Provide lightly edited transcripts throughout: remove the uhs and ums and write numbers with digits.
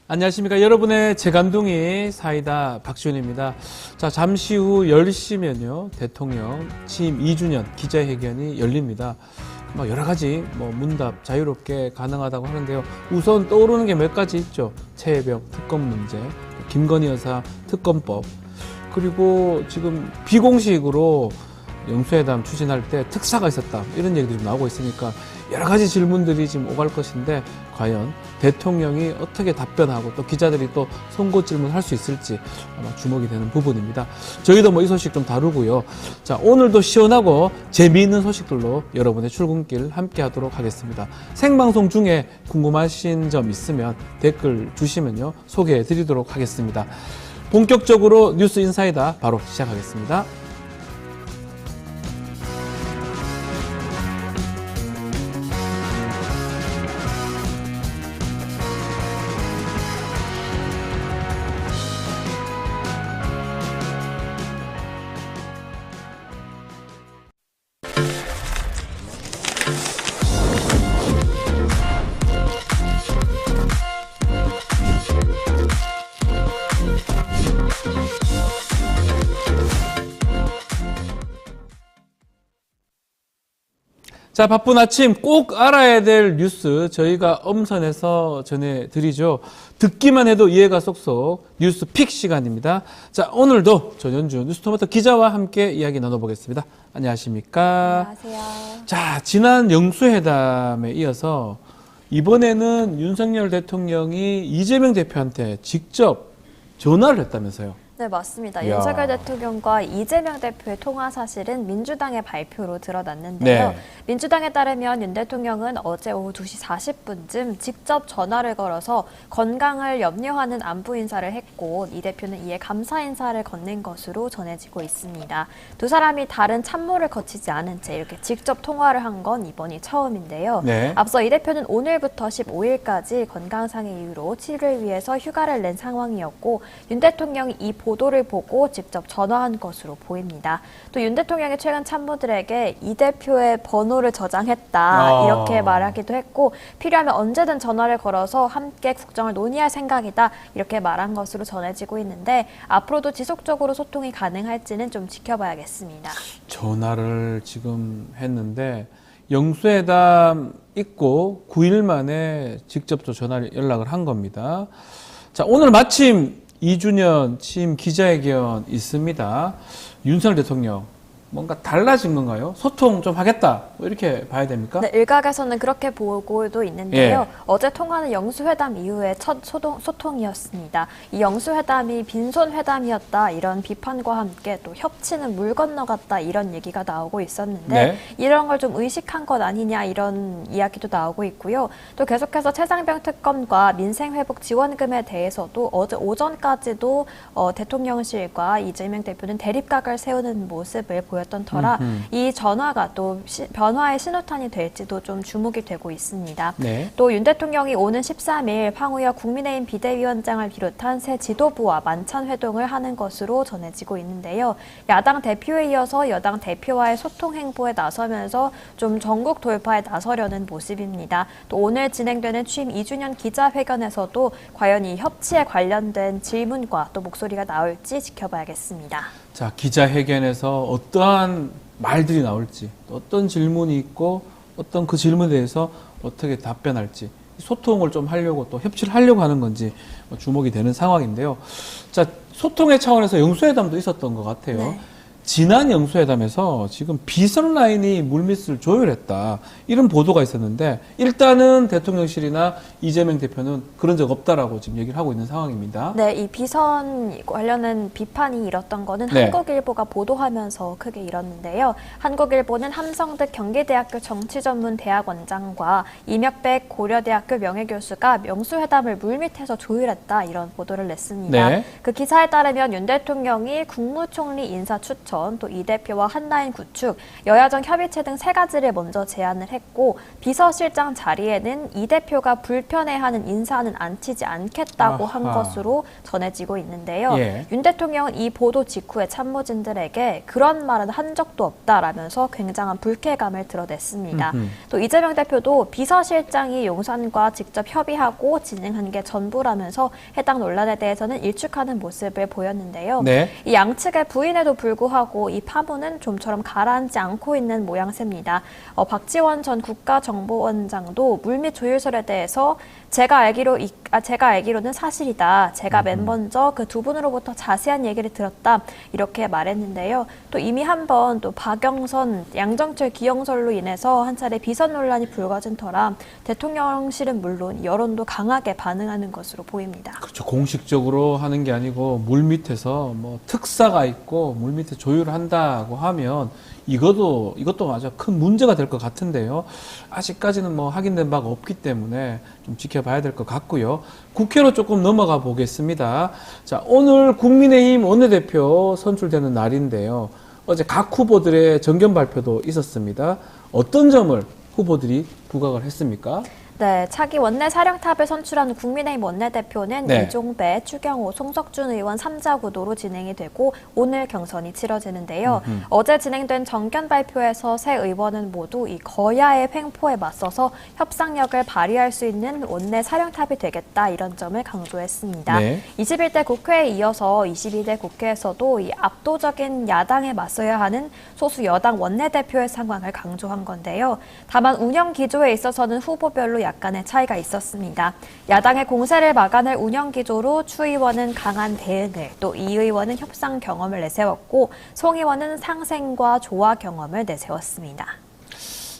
안녕하십니까. 여러분의 재간둥이 사이다 박지훈입니다. 자, 잠시 후 10시면요. 대통령 취임 2주년 기자회견이 열립니다. 여러 가지 문답 자유롭게 가능하다고 하는데요. 우선 떠오르는 게 몇 가지 있죠. 최혜병 특검 문제, 김건희 여사 특검법, 그리고 지금 비공식으로 영수회담 추진할 때 특사가 있었다, 이런 얘기들이 나오고 있으니까 여러 가지 질문들이 지금 오갈 것인데, 과연 대통령이 어떻게 답변하고 또 기자들이 또 송곳 질문할 수 있을지 아마 주목이 되는 부분입니다. 저희도 이 소식 좀 다루고요. 자, 오늘도 시원하고 재미있는 소식들로 여러분의 출근길 함께 하도록 하겠습니다. 생방송 중에 궁금하신 점 있으면 댓글 주시면요, 소개해 드리도록 하겠습니다. 본격적으로 뉴스 인사이다 바로 시작하겠습니다. 자, 바쁜 아침 꼭 알아야 될 뉴스 저희가 엄선해서 전해드리죠. 듣기만 해도 이해가 쏙쏙 뉴스 픽 시간입니다. 자, 오늘도 전현주 뉴스토마토 기자와 함께 이야기 나눠보겠습니다. 안녕하십니까? 안녕하세요. 자, 지난 영수회담에 이어서 이번에는 윤석열 대통령이 이재명 대표한테 직접 전화를 했다면서요? 네, 맞습니다. 이야. 윤석열 대통령과 이재명 대표의 통화 사실은 민주당의 발표로 드러났는데요. 네. 민주당에 따르면 윤 대통령은 어제 오후 2시 40분쯤 직접 전화를 걸어서 건강을 염려하는 안부 인사를 했고, 이 대표는 이에 감사 인사를 건넨 것으로 전해지고 있습니다. 두 사람이 다른 참모를 거치지 않은 채 이렇게 직접 통화를 한 건 이번이 처음인데요. 네. 앞서 이 대표는 오늘부터 15일까지 건강상의 이유로 치료를 위해서 휴가를 낸 상황이었고, 윤 대통령이 이 보도를 보고 직접 전화한 것으로 보입니다. 또 윤 대통령이 최근 참모들에게 이 대표의 번호를 저장했다, 이렇게 말하기도 했고, 필요하면 언제든 전화를 걸어서 함께 국정을 논의할 생각이다, 이렇게 말한 것으로 전해지고 있는데, 앞으로도 지속적으로 소통이 가능할지는 좀 지켜봐야겠습니다. 전화를 지금 했는데 영수회담 있고 9일 만에 직접 또 연락을 한 겁니다. 자, 오늘 마침 2주년 취임 기자회견 있습니다. 윤석열 대통령 뭔가 달라진 건가요? 소통 좀 하겠다, 이렇게 봐야 됩니까? 네, 일각에서는 그렇게 보고도 있는데요. 예. 어제 통화는 영수회담 이후에 첫 소통이었습니다. 이 영수회담이 빈손회담이었다, 이런 비판과 함께 또 협치는 물 건너갔다, 이런 얘기가 나오고 있었는데, 네. 이런 걸 좀 의식한 것 아니냐, 이런 이야기도 나오고 있고요. 또 계속해서 최상병 특검과 민생회복 지원금에 대해서도 어제 오전까지도 대통령실과 이재명 대표는 대립각을 세우는 모습을 보였던 터라 이 전화가 또 변화의 신호탄이 될지도 좀 주목이 되고 있습니다. 네. 또 윤 대통령이 오는 13일 황우여 국민의힘 비대위원장을 비롯한 새 지도부와 만찬 회동을 하는 것으로 전해지고 있는데요. 야당 대표에 이어서 여당 대표와의 소통 행보에 나서면서 좀 전국 돌파에 나서려는 모습입니다. 또 오늘 진행되는 취임 2주년 기자회견에서도 과연 이 협치에 관련된 질문과 또 목소리가 나올지 지켜봐야겠습니다. 자, 기자회견에서 어떠한 말들이 나올지, 어떤 질문이 있고 어떤 그 질문에 대해서 어떻게 답변할지, 소통을 좀 하려고 또 협치를 하려고 하는 건지 주목이 되는 상황인데요. 자, 소통의 차원에서 영수회담도 있었던 것 같아요. 네. 지난 영수회담에서 지금 비선 라인이 물밑을 조율했다, 이런 보도가 있었는데, 일단은 대통령실이나 이재명 대표는 그런 적 없다라고 지금 얘기를 하고 있는 상황입니다. 네, 이 비선 관련한 비판이 일었던 거는 네. 한국일보가 보도하면서 크게 일었는데요. 한국일보는 함성득 경기대학교 정치전문대학원장과 이명백 고려대학교 명예교수가 영수회담을 물밑에서 조율했다, 이런 보도를 냈습니다. 네. 그 기사에 따르면 윤 대통령이 국무총리 인사 추천, 공천, 또 이 대표와 한라인 구축, 여야정 협의체 등 세 가지를 먼저 제안을 했고 비서실장 자리에는 이 대표가 불편해하는 인사는 앉히지 않겠다고 한 것으로 전해지고 있는데요. 예. 윤 대통령은 이 보도 직후에 참모진들에게 그런 말은 한 적도 없다라면서 굉장한 불쾌감을 드러냈습니다. 또 이재명 대표도 비서실장이 용산과 직접 협의하고 진행한 게 전부라면서 해당 논란에 대해서는 일축하는 모습을 보였는데요. 네. 이 양측의 부인에도 불구하고 이 파문은 좀처럼 가라앉지 않고 있는 모양새입니다. 박지원 전 국가정보원장도 물밑 조율설에 대해서 제가 알기로는 사실이다. 제가 맨 먼저 그 두 분으로부터 자세한 얘기를 들었다. 이렇게 말했는데요. 또 이미 한번 또 박영선, 양정철 기용설로 인해서 한 차례 비선 논란이 불거진 터라 대통령실은 물론 여론도 강하게 반응하는 것으로 보입니다. 그렇죠. 공식적으로 하는 게 아니고 물밑에서 뭐 특사가 있고 물밑에 조율을 한다고 하면 이것도 아주 큰 문제가 될 것 같은데요. 아직까지는 뭐 확인된 바가 없기 때문에 좀 지켜봐야 될 것 같고요. 국회로 조금 넘어가 보겠습니다. 자, 오늘 국민의힘 원내대표 선출되는 날인데요. 어제 각 후보들의 정견 발표도 있었습니다. 어떤 점을 후보들이 부각을 했습니까? 네, 차기 원내 사령탑을 선출한 국민의힘 원내대표는 네. 이종배, 추경호, 송석준 의원 3자 구도로 진행이 되고 오늘 경선이 치러지는데요. 어제 진행된 정견 발표에서 새 의원은 모두 이 거야의 횡포에 맞서서 협상력을 발휘할 수 있는 원내 사령탑이 되겠다 이런 점을 강조했습니다. 네. 21대 국회에 이어서 22대 국회에서도 이 압도적인 야당에 맞서야 하는 소수 여당 원내대표의 상황을 강조한 건데요. 다만 운영 기조에 있어서는 후보별로 약간의 차이가 있었습니다. 야당의 공세를 막아낼 운영 기조로 추 의원은 강한 대응을, 또 이 의원은 협상 경험을 내세웠고 송 의원은 상생과 조화 경험을 내세웠습니다.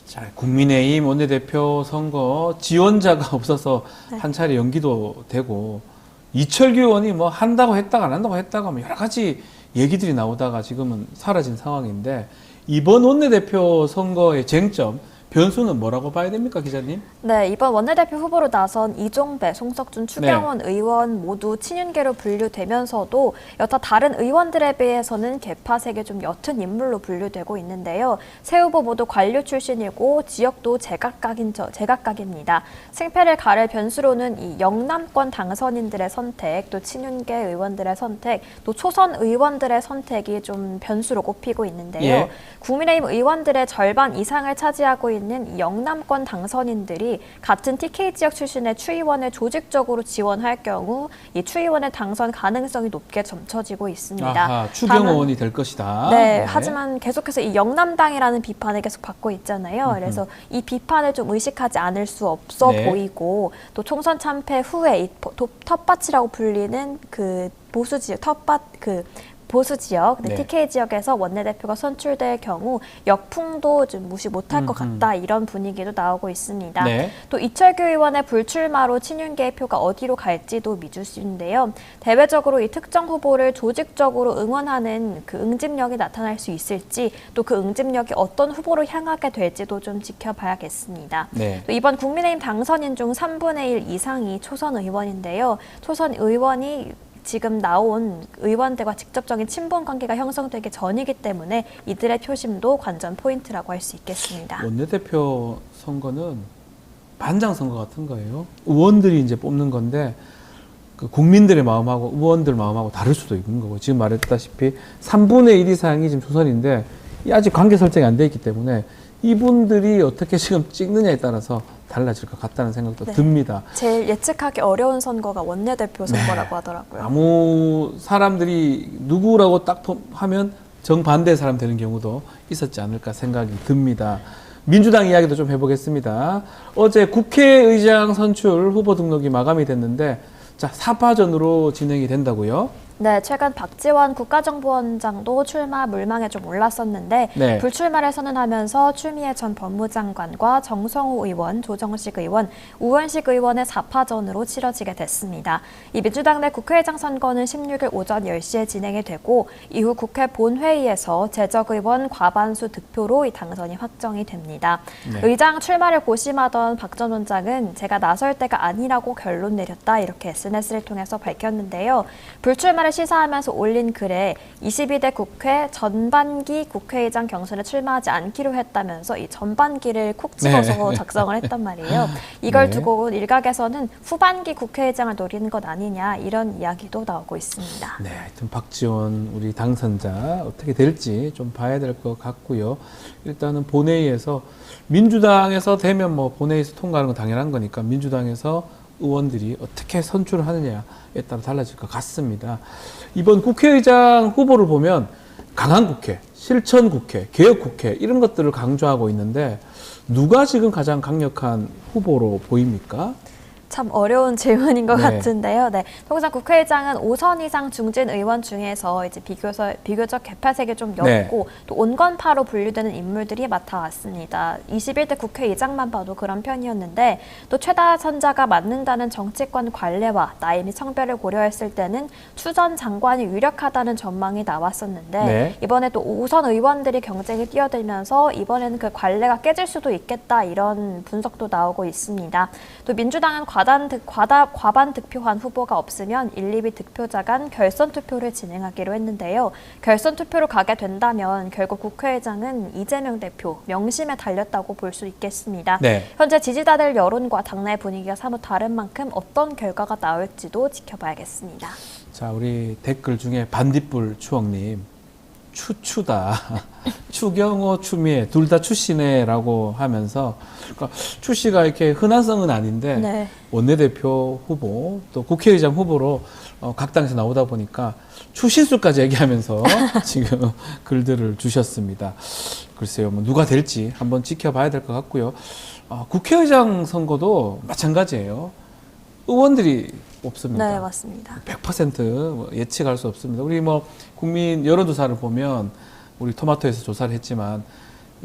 자, 국민의힘 원내대표 선거 지원자가 없어서 한 차례 연기도 되고 이철규 의원이 뭐 한다고 했다가 안 한다고 했다가 뭐 여러 가지 얘기들이 나오다가 지금은 사라진 상황인데 이번 원내대표 선거의 쟁점 변수는 뭐라고 봐야 됩니까, 기자님? 네, 이번 원내대표 후보로 나선 이종배, 송석준, 추경원 의원 모두 친윤계로 분류되면서도 여타 다른 의원들에 비해서는 계파색이 좀 옅은 인물로 분류되고 있는데요. 세 후보 모두 관료 출신이고 지역도 제각각입니다. 승패를 가를 변수로는 이 영남권 당선인들의 선택, 또 친윤계 의원들의 선택, 또 초선 의원들의 선택이 좀 변수로 꼽히고 있는데요. 예. 국민의힘 의원들의 절반 이상을 차지하고 있는 이 영남권 당선인들이 같은 TK 지역 출신의 추 의원을 조직적으로 지원할 경우 이 추 의원의 당선 가능성이 높게 점쳐지고 있습니다. 아하, 추경호 의원이 될 것이다. 네, 하지만 계속해서 이 영남당이라는 비판을 계속 받고 있잖아요. 그래서 이 비판을 좀 의식하지 않을 수 없어 네. 보이고 또 총선 참패 후에 이 텃밭이라고 불리는 그 보수 지역 보수 지역, 네. TK 지역에서 원내대표가 선출될 경우 역풍도 좀 무시 못할 것 같다 이런 분위기도 나오고 있습니다. 네. 또 이철규 의원의 불출마로 친윤계의 표가 어디로 갈지도 미지수인데요. 대외적으로 이 특정 후보를 조직적으로 응원하는 그 응집력이 나타날 수 있을지 또 그 응집력이 어떤 후보로 향하게 될지도 좀 지켜봐야겠습니다. 네. 또 이번 국민의힘 당선인 중 3분의 1 이상이 초선 의원인데요. 초선 의원이 지금 나온 의원들과 직접적인 친분 관계가 형성되기 전이기 때문에 이들의 표심도 관전 포인트라고 할 수 있겠습니다. 원내대표 선거는 반장 선거 같은 거예요. 의원들이 이제 뽑는 건데 그 국민들의 마음하고 의원들 마음하고 다를 수도 있는 거고 지금 말했다시피 3분의 1 이상이 지금 초선인데 이 아직 관계 설정이 안 돼 있기 때문에 이분들이 어떻게 지금 찍느냐에 따라서 달라질 것 같다는 생각도 듭니다. 제일 예측하기 어려운 선거가 원내대표 선거라고 하더라고요. 아무 사람들이 누구라고 딱 하면 정반대의 사람 되는 경우도 있었지 않을까 생각이 듭니다. 민주당 이야기도 좀 해보겠습니다. 어제 국회의장 선출 후보 등록이 마감이 됐는데 자, 4파전으로 진행이 된다고요? 네, 최근 박지원 국가정보원장도 출마 물망에 좀 올랐었는데 네. 불출마를 선언하면서 추미애 전 법무장관과 정성호 의원, 조정식 의원, 우원식 의원의 4파전으로 치러지게 됐습니다. 이 민주당 내 국회의장 선거는 16일 오전 10시에 진행이 되고 이후 국회 본회의에서 재적 의원 과반수 득표로 이 당선이 확정이 됩니다. 네. 의장 출마를 고심하던 박 전 원장은 제가 나설 때가 아니라고 결론 내렸다 이렇게 SNS를 통해서 밝혔는데요. 불출마를 출마를 시사하면서 올린 글에 22대 국회 전반기 국회의장 경선에 출마하지 않기로 했다면서 이 전반기를 콕 집어서 작성을 했단 말이에요. 이걸 두고 일각에서는 후반기 국회의장을 노리는 것 아니냐 이런 이야기도 나오고 있습니다. 네, 하여튼 박지원 우리 당선자 어떻게 될지 좀 봐야 될 것 같고요. 일단은 본회의에서 민주당에서 되면 뭐 본회의에서 통과하는 건 당연한 거니까 민주당에서 의원들이 어떻게 선출을 하느냐에 따라 달라질 것 같습니다. 이번 국회의장 후보를 보면 강한 국회, 실천 국회, 개혁 국회 이런 것들을 강조하고 있는데 누가 지금 가장 강력한 후보로 보입니까? 참 어려운 질문인 것 네. 같은데요. 네. 통상 국회의장은 5선 이상 중진 의원 중에서 이제 비교적 개폐색이 좀 옅고 또 온건파로 분류되는 인물들이 맡아왔습니다. 21대 국회의장만 봐도 그런 편이었는데 또 최다 선자가 맡는다는 정치권 관례와 나이 및 성별을 고려했을 때는 추 전 장관이 유력하다는 전망이 나왔었는데 이번에 또 5선 의원들이 경쟁에 뛰어들면서 이번에는 그 관례가 깨질 수도 있겠다 이런 분석도 나오고 있습니다. 또 민주당은 과반 득표한 후보가 없으면 1, 2위 득표자 간 결선 투표를 진행하기로 했는데요. 결선 투표로 가게 된다면 결국 국회의장은 이재명 대표 명심에 달렸다고 볼 수 있겠습니다. 현재 지지자들 여론과 당내 분위기가 사뭇 다른 만큼 어떤 결과가 나올지도 지켜봐야겠습니다. 자, 우리 댓글 중에 반딧불 추억님. 추다. 추경호, 추미애 둘 다 추씨네라고 하면서 그러니까 추씨가 이렇게 흔한 성은 아닌데 원내대표 후보 또 국회의장 후보로 각 당에서 나오다 보니까 추신수까지 얘기하면서 지금 글들을 주셨습니다. 글쎄요, 뭐 누가 될지 한번 지켜봐야 될 것 같고요. 국회의장 선거도 마찬가지예요. 의원들이 없습니다. 네, 맞습니다. 100% 예측할 수 없습니다. 우리 뭐 국민 여론조사를 보면 우리 토마토에서 조사를 했지만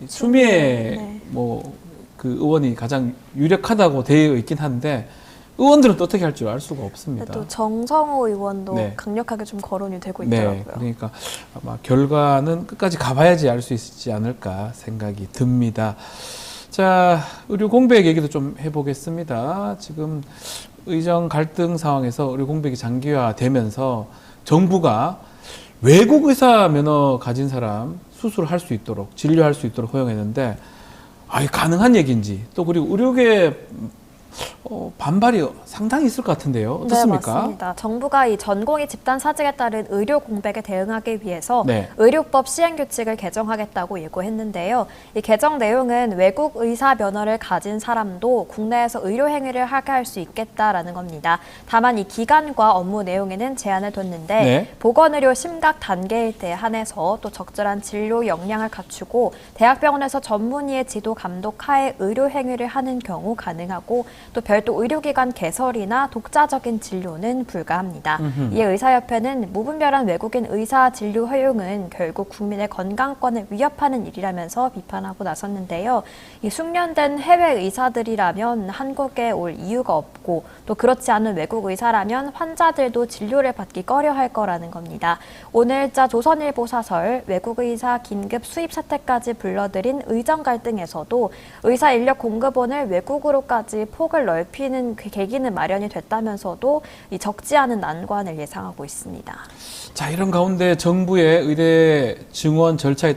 추미애 뭐 그 의원이 가장 유력하다고 되어 있긴 한데 의원들은 또 어떻게 할 줄 알 수가 없습니다. 또 정성호 의원도 강력하게 좀 거론이 되고 있더라고요. 그러니까 아마 결과는 끝까지 가봐야지 알 수 있지 않을까 생각이 듭니다. 자, 의료 공백 얘기도 좀 해보겠습니다. 지금 의정 갈등 상황에서 의료 공백이 장기화되면서 정부가 외국 의사 면허 가진 사람 수술할 수 있도록 진료할 수 있도록 허용했는데 가능한 얘기인지 또 그리고 의료계 반발이 상당히 있을 것 같은데요. 어떻습니까? 네, 맞습니다. 정부가 이 전공의 집단 사직에 따른 의료 공백에 대응하기 위해서 의료법 시행규칙을 개정하겠다고 예고했는데요. 이 개정 내용은 외국 의사 면허를 가진 사람도 국내에서 의료 행위를 하게 할 수 있겠다라는 겁니다. 다만 이 기간과 업무 내용에는 제한을 뒀는데 보건의료 심각 단계일 때 한해서 또 적절한 진료 역량을 갖추고 대학병원에서 전문의의 지도 감독 하에 의료 행위를 하는 경우 가능하고 또 별도 의료기관 개설이나 독자적인 진료는 불가합니다. 이에 의사협회는 무분별한 외국인 의사 진료 허용은 결국 국민의 건강권을 위협하는 일이라면서 비판하고 나섰는데요. 이 숙련된 해외 의사들이라면 한국에 올 이유가 없고 또 그렇지 않은 외국 의사라면 환자들도 진료를 받기 꺼려할 거라는 겁니다. 오늘자 조선일보 사설 외국 의사 긴급 수입 사태까지 불러들인 의정 갈등에서도 의사 인력 공급원을 외국으로까지 폭을 넓히는 계기는 마련이 됐다면서도 이 적지 않은 난관을 예상하고 있습니다. 자, 이런 가운데 정부의 의대 증원 절차에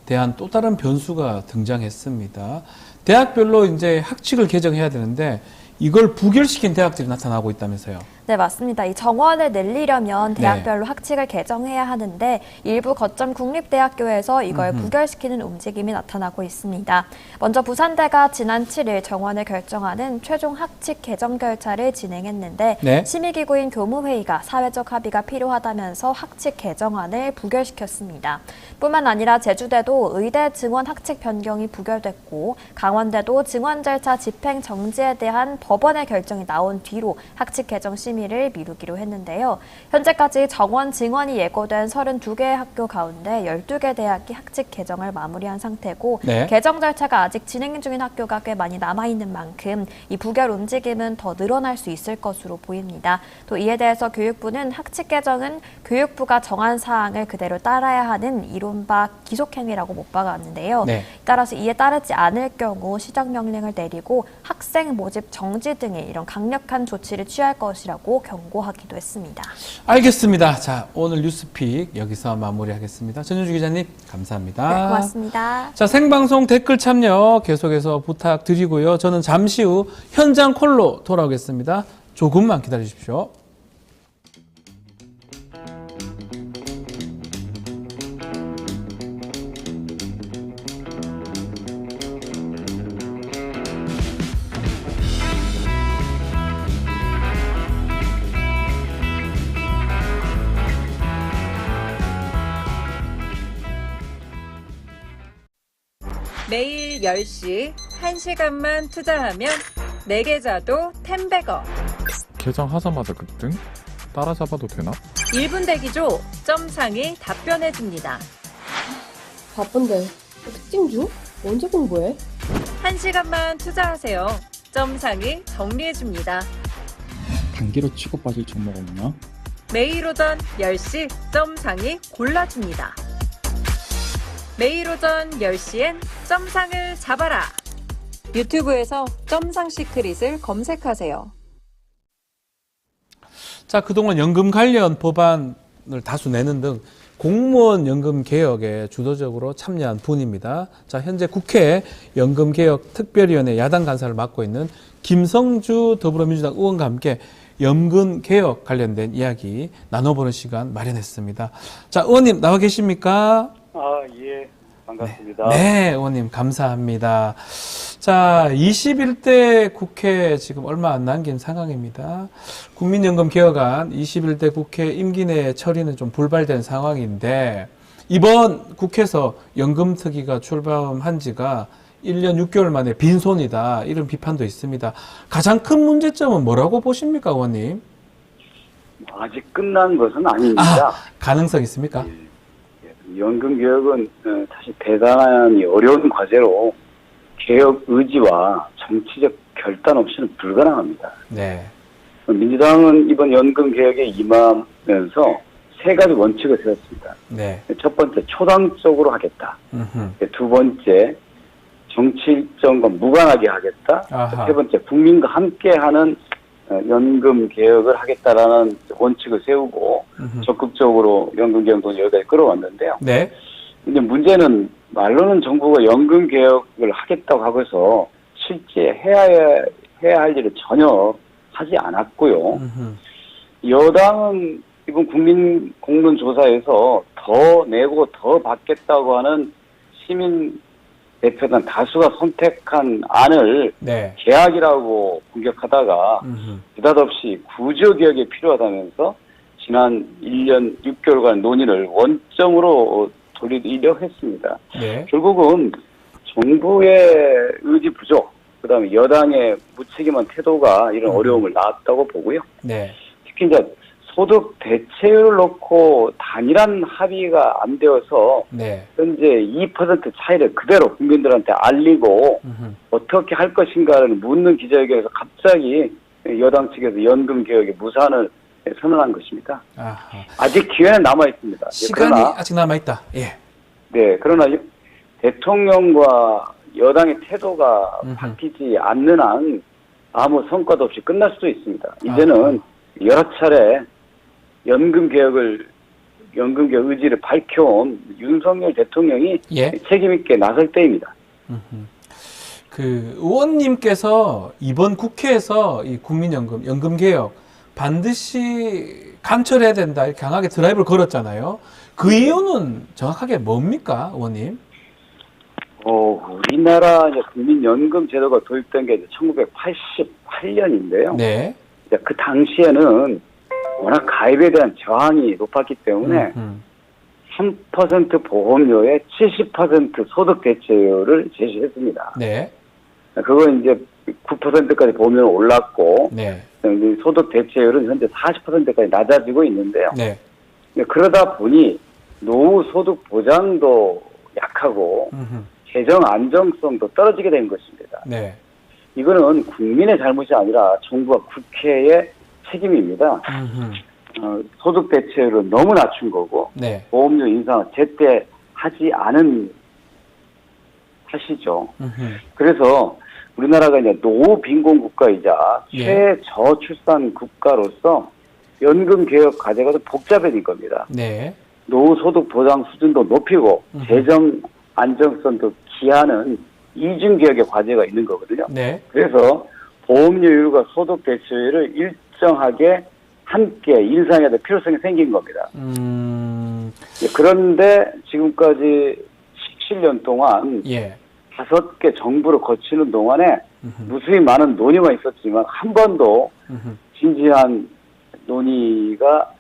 대한 또 다른 변수가 등장했습니다. 대학별로 이제 학칙을 개정해야 되는데 이걸 부결시킨 대학들이 나타나고 있다면서요. 네, 맞습니다. 이 정원을 내리려면 대학별로 학칙을 개정해야 하는데 일부 거점 국립대학교에서 이걸 부결시키는 움직임이 나타나고 있습니다. 먼저 부산대가 지난 7일 정원을 결정하는 최종 학칙 개정 절차를 진행했는데 심의기구인 교무회의가 사회적 합의가 필요하다면서 학칙 개정안을 부결시켰습니다. 뿐만 아니라 제주대도 의대 증원 학칙 변경이 부결됐고 강원대도 증원 절차 집행 정지에 대한 법원의 결정이 나온 뒤로 학칙 개정 심의를 미루기로 했는데요. 현재까지 정원 증원이 예고된 32개 학교 가운데 12개 대학이 학칙 개정을 마무리한 상태고 개정 절차가 아직 진행 중인 학교가 꽤 많이 남아있는 만큼 이 부결 움직임은 더 늘어날 수 있을 것으로 보입니다. 또 이에 대해서 교육부는 학칙 개정은 교육부가 정한 사항을 그대로 따라야 하는 이른바 기속행위라고 못 박았는데요. 따라서 이에 따르지 않을 경우 시정명령을 내리고 학생 모집 정지 등의 이런 강력한 조치를 취할 것이라고 하라고 경고하기도 했습니다. 알겠습니다. 자, 오늘 뉴스픽 여기서 마무리하겠습니다. 전효주 기자님, 감사합니다. 네, 고맙습니다. 자, 생방송 댓글 참여 계속해서 부탁드리고요. 저는 잠시 후 현장 콜로 돌아오겠습니다. 조금만 기다려 주십시오. 매일 10시 1시간만 투자하면 내 계좌도 10배거. 개장하자마자 급등? 따라잡아도 되나? 1분 대기조 점상이 답변해줍니다. 바쁜데 특징 중? 언제 공부해? 1시간만 투자하세요. 점상이 정리해줍니다. 단기로 치고 빠질 종목 없나? 매일 오전 10시 점상이 골라줍니다. 매일 오전 10시엔 점상을 잡아라. 유튜브에서 점상 시크릿을 검색하세요. 자, 그동안 연금 관련 법안을 다수 내는 등 공무원 연금 개혁에 주도적으로 참여한 분입니다. 자, 현재 국회 연금개혁특별위원회 야당 간사를 맡고 있는 김성주 더불어민주당 의원과 함께 연금 개혁 관련된 이야기 나눠보는 시간 마련했습니다. 자, 의원님 나와 계십니까? 예, 반갑습니다. 네, 의원님 감사합니다. 자, 21대 국회 지금 얼마 안 남긴 상황입니다. 국민연금 개혁안 21대 국회 임기 내 처리는 좀 불발된 상황인데 이번 국회에서 연금특위가 출범한 지가 1년 6개월 만에 빈손이다 이런 비판도 있습니다. 가장 큰 문제점은 뭐라고 보십니까, 의원님? 아직 끝난 것은 아닙니다. 가능성 있습니까? 연금 개혁은 사실 대단히 어려운 과제로 개혁 의지와 정치적 결단 없이는 불가능합니다. 네. 민주당은 이번 연금 개혁에 임하면서 세 가지 원칙을 세웠습니다. 네. 첫 번째, 초당적으로 하겠다. 두 번째, 정치 일정과 무관하게 하겠다. 아하. 세 번째, 국민과 함께하는 연금 개혁을 하겠다라는 원칙을 세우고 적극적으로 연금 개혁을 여기까지 끌어왔는데요. 네. 이제 문제는 말로는 정부가 연금 개혁을 하겠다고 하고서 실제 해야 할 일을 전혀 하지 않았고요. 여당은 이번 국민 공론 조사에서 더 내고 더 받겠다고 하는 시민 대표단 다수가 선택한 안을 네. 계약이라고 공격하다가 느닷없이 구조개혁이 필요하다면서 지난 1년 6개월간 논의를 원점으로 돌리려 했습니다. 네. 결국은 정부의 의지 부족, 그다음에 여당의 무책임한 태도가 이런 어려움을 낳았다고 보고요. 네. 특히 이제 소득 대체율을 놓고 단일한 합의가 안 되어서 네. 현재 2% 차이를 그대로 국민들한테 알리고 어떻게 할 것인가를 묻는 기자회견에서 갑자기 여당 측에서 연금 개혁의 무산을 선언한 것입니다. 아하. 아직 기회는 남아 있습니다. 시간이 그러나, 아직 남아있다. 예. 네, 그러나 대통령과 여당의 태도가 바뀌지 않는 한 아무 성과도 없이 끝날 수도 있습니다. 이제는 여러 차례 연금 개혁 의지를 밝혀온 윤석열 대통령이 예. 책임 있게 나설 때입니다. 그 의원님께서 이번 국회에서 이 국민연금, 연금개혁 반드시 감철해야 된다 이렇게 강하게 드라이브를 걸었잖아요. 그 이유는 정확하게 뭡니까, 의원님? 우리나라 이제 국민연금 제도가 도입된 게 이제 1988년인데요. 네. 그 당시에는 워낙 가입에 대한 저항이 높았기 때문에 3% 보험료에 70% 소득 대체율을 제시했습니다. 네. 그건 이제 9%까지 보험료는 올랐고 네. 소득 대체율은 현재 40%까지 낮아지고 있는데요. 네. 그러다 보니 노후 소득 보장도 약하고 재정 안정성도 떨어지게 된 것입니다. 네. 이거는 국민의 잘못이 아니라 정부와 국회의 책임입니다. 소득 대체율을 너무 낮춘 거고 네. 보험료 인상을 제때 하지 않은 하시죠. 그래서 우리나라가 이제 노빈곤 국가이자 예. 최저출산 국가로서 연금 개혁 과제가 더 복잡해진 겁니다. 네. 노후소득 보장 수준도 높이고 재정 안정성도 기하는 이중 개혁의 과제가 있는 거거든요. 네. 그래서 보험료율과 소득 대체율을 일정하게 함께 인상해야 될 필요성이 생긴 겁니다. 그런데 지금까지 17년 동안 예. 5개 정부를 거치는 동안에 무수히 많은 논의가 있었지만 한 번도 진지한 논의가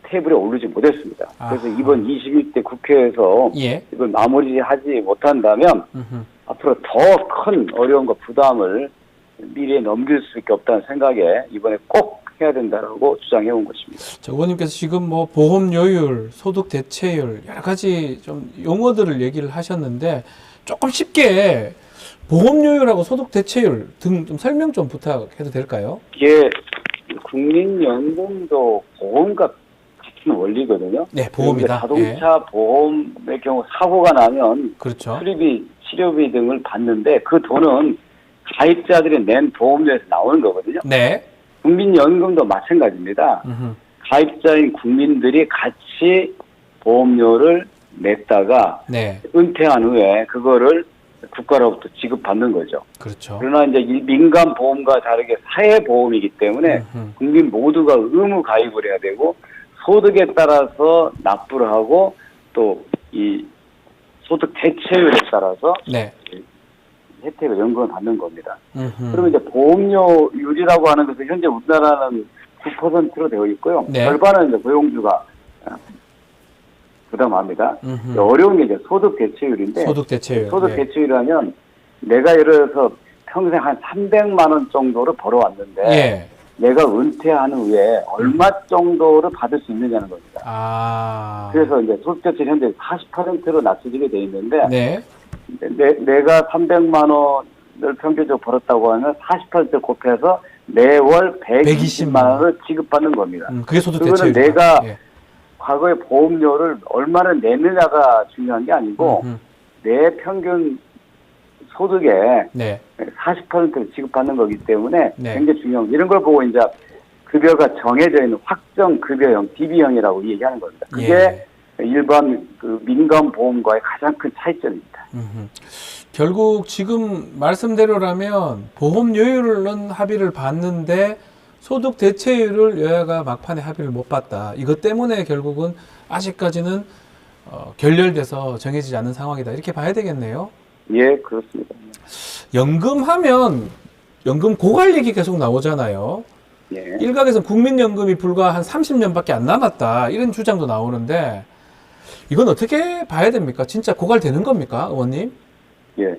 테이블에 오르지 못했습니다. 그래서 아하. 이번 21대 국회에서 예. 이걸 마무리하지 못한다면 앞으로 더 큰 어려움과 부담을 미래에 넘길 수밖에 없다는 생각에 이번에 꼭 해야 된다라고 주장해 온 것입니다. 자, 의원님께서 지금 뭐 보험료율, 소득 대체율 여러 가지 좀 용어들을 얘기를 하셨는데 조금 쉽게 보험료율하고 소득 대체율 등 좀 설명 좀 부탁해도 될까요? 이게 국민연금도 보험과 같은 원리거든요. 네, 보험이다. 자동차 보험의 경우 사고가 나면 그렇죠. 수리비, 치료비 등을 받는데 그 돈은 가입자들이 낸 보험료에서 나오는 거거든요. 네. 국민연금도 마찬가지입니다. 가입자인 국민들이 같이 보험료를 냈다가 네. 은퇴한 후에 그거를 국가로부터 지급받는 거죠. 그렇죠. 그러나 이제 이 민간 보험과 다르게 사회 보험이기 때문에 국민 모두가 의무 가입을 해야 되고 소득에 따라서 납부를 하고 또 이 소득 대체율에 따라서 네. 혜택을 연금을 받는 겁니다. 그러면 이제 보험료율이라고 하는 것은 현재 우리나라는 9%로 되어 있고요. 네. 절반은 이제 고용주가 부담합니다. 어려운 게 이제 소득 대체율인데 소득 대체율. 소득 네. 대체율이라면 내가 예를 들어서 평생 한 300만 원 정도를 벌어왔는데 예. 내가 은퇴한 후에 얼마 정도를 받을 수 있느냐는 겁니다. 아. 그래서 이제 소득 대체율 현재 40%로 낮춰지게 돼 있는데 네. 내가 300만 원을 평균적으로 벌었다고 하면 40% 곱해서 매월 120만 원을 지급받는 겁니다. 그게 소득 그거는 대체율. 내가 예. 과거에 보험료를 얼마나 내느냐가 중요한 게 아니고 내 평균 소득의 네. 40%를 지급받는 거기 때문에 네. 굉장히 중요한 이런 걸 보고 이제 급여가 정해져 있는 확정 급여형 DB형이라고 얘기하는 겁니다. 그게 예. 일반 그 민간 보험과의 가장 큰 차이점입니다. 결국 지금 말씀대로라면 보험료율은 합의를 봤는데 소득 대체율을 여야가 막판에 합의를 못 봤다. 이것 때문에 결국은 아직까지는 결렬돼서 정해지지 않는 상황이다. 이렇게 봐야 되겠네요. 예, 그렇습니다. 연금하면 연금 고갈 얘기 계속 나오잖아요. 예. 일각에서는 국민연금이 불과 한 30년밖에 안 남았다. 이런 주장도 나오는데 이건 어떻게 봐야 됩니까? 진짜 고갈되는 겁니까, 의원님? 예.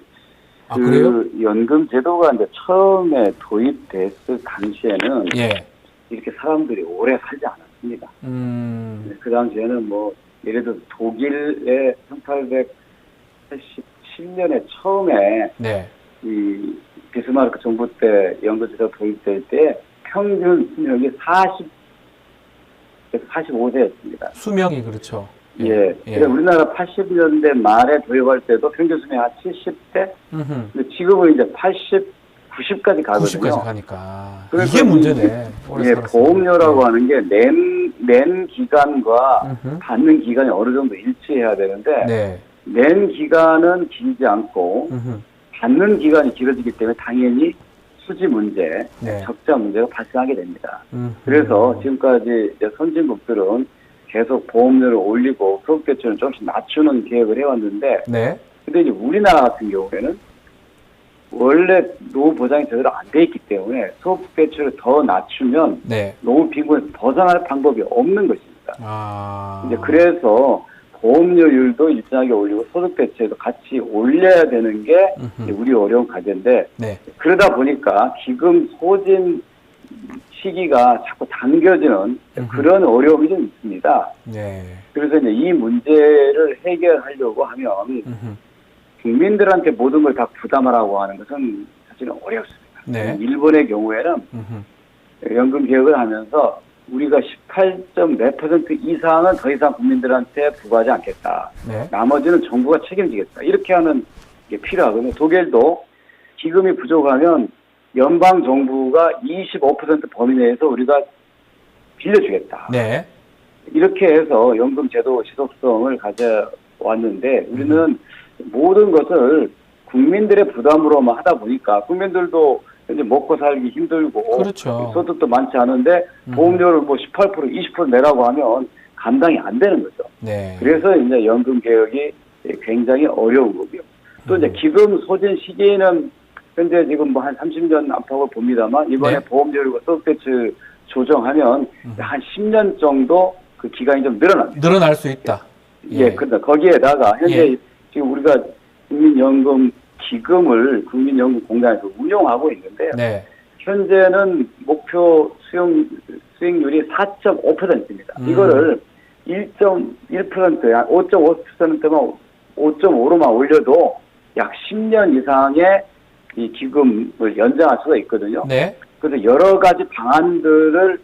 아, 그래요? 연금 제도가 이제 처음에 도입됐을 당시에는 예. 이렇게 사람들이 오래 살지 않았습니다. 그 당시에는 뭐 예를 들어 독일의 1887년에 처음에 네. 이 비스마르크 정부 때 연금제도가 도입될 때 평균 수명이 45세였습니다. 수명이 그렇죠. 예. 그래서 우리나라 80년대 말에 도입할 때도 평균 수명이 한 70대? 근데 지금은 이제 80, 90까지 가거든요. 90까지 가니까. 그래서 이게 문제네. 예, 보험료라고 하는 게 낸 기간과 받는 기간이 어느 정도 일치해야 되는데 네. 낸 기간은 길지 않고 받는 기간이 길어지기 때문에 당연히 수지 문제, 네. 적자 문제가 발생하게 됩니다. 그래서 지금까지 이제 선진국들은 계속 보험료를 올리고 소득 대체율을 조금씩 낮추는 계획을 해왔는데, 네. 근데 이제 우리나라 같은 경우에는 원래 노후 보장이 제대로 안 돼 있기 때문에 소득 대체율을 더 낮추면 네. 노후 빈곤에서 벗어날 방법이 없는 것입니다. 아. 이제 그래서 보험료율도 일정하게 올리고 소득 대체도 같이 올려야 되는 게 이제 우리 어려운 과제인데, 네. 그러다 보니까 기금 소진 시기가 자꾸 당겨지는 그런 어려움이 좀 있습니다. 네. 그래서 이제 이 문제를 해결하려고 하면 국민들한테 모든 걸 다 부담하라고 하는 것은 사실은 어렵습니다. 네. 일본의 경우에는 연금 개혁을 하면서 우리가 18.4% 이상은 더 이상 국민들한테 부과하지 않겠다. 네. 나머지는 정부가 책임지겠다. 이렇게 하는 게 필요하거든요. 독일도 기금이 부족하면 연방 정부가 25% 범위 내에서 우리가 빌려주겠다. 네. 이렇게 해서 연금 제도 지속성을 가져왔는데 우리는 모든 것을 국민들의 부담으로만 하다 보니까 국민들도 이제 먹고 살기 힘들고 그렇죠. 소득도 많지 않은데 보험료를 뭐 18%, 20% 내라고 하면 감당이 안 되는 거죠. 네. 그래서 이제 연금 개혁이 굉장히 어려운 거고요. 또 이제 기금 소진 시기에는 현재 지금 뭐 한 30년 안팎을 봅니다만 이번에 네. 보험료율과 소득대출 조정하면 한 10년 정도 그 기간이 좀 늘어납니다. 늘어날 수 있다. 예, 그런데 거기에다가 현재 예. 지금 우리가 국민연금 기금을 국민연금공단에서 운용하고 있는데요. 네. 현재는 목표 수익률이 4.5%입니다. 이거를 1.1%, 약 5.5%만 5.5로만 올려도 약 10년 이상의 이 기금을 연장할 수가 있거든요. 네. 그래서 여러 가지 방안들을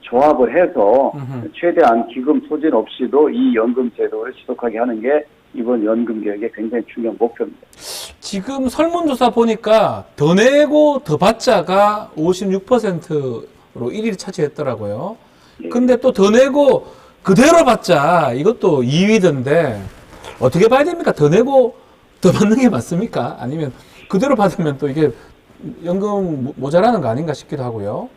조합을 해서 최대한 기금 소진 없이도 이 연금 제도를 지속하게 하는 게 이번 연금 개혁의 굉장히 중요한 목표입니다. 지금 설문조사 보니까 더 내고 더 받자가 56%로 1위를 차지했더라고요. 예. 근데 또 더 내고 그대로 받자 이것도 2위던데 어떻게 봐야 됩니까? 더 내고 더 받는 게 맞습니까? 아니면 그대로 받으면 또 이게 연금 모자라는 거 아닌가 싶기도 하고요.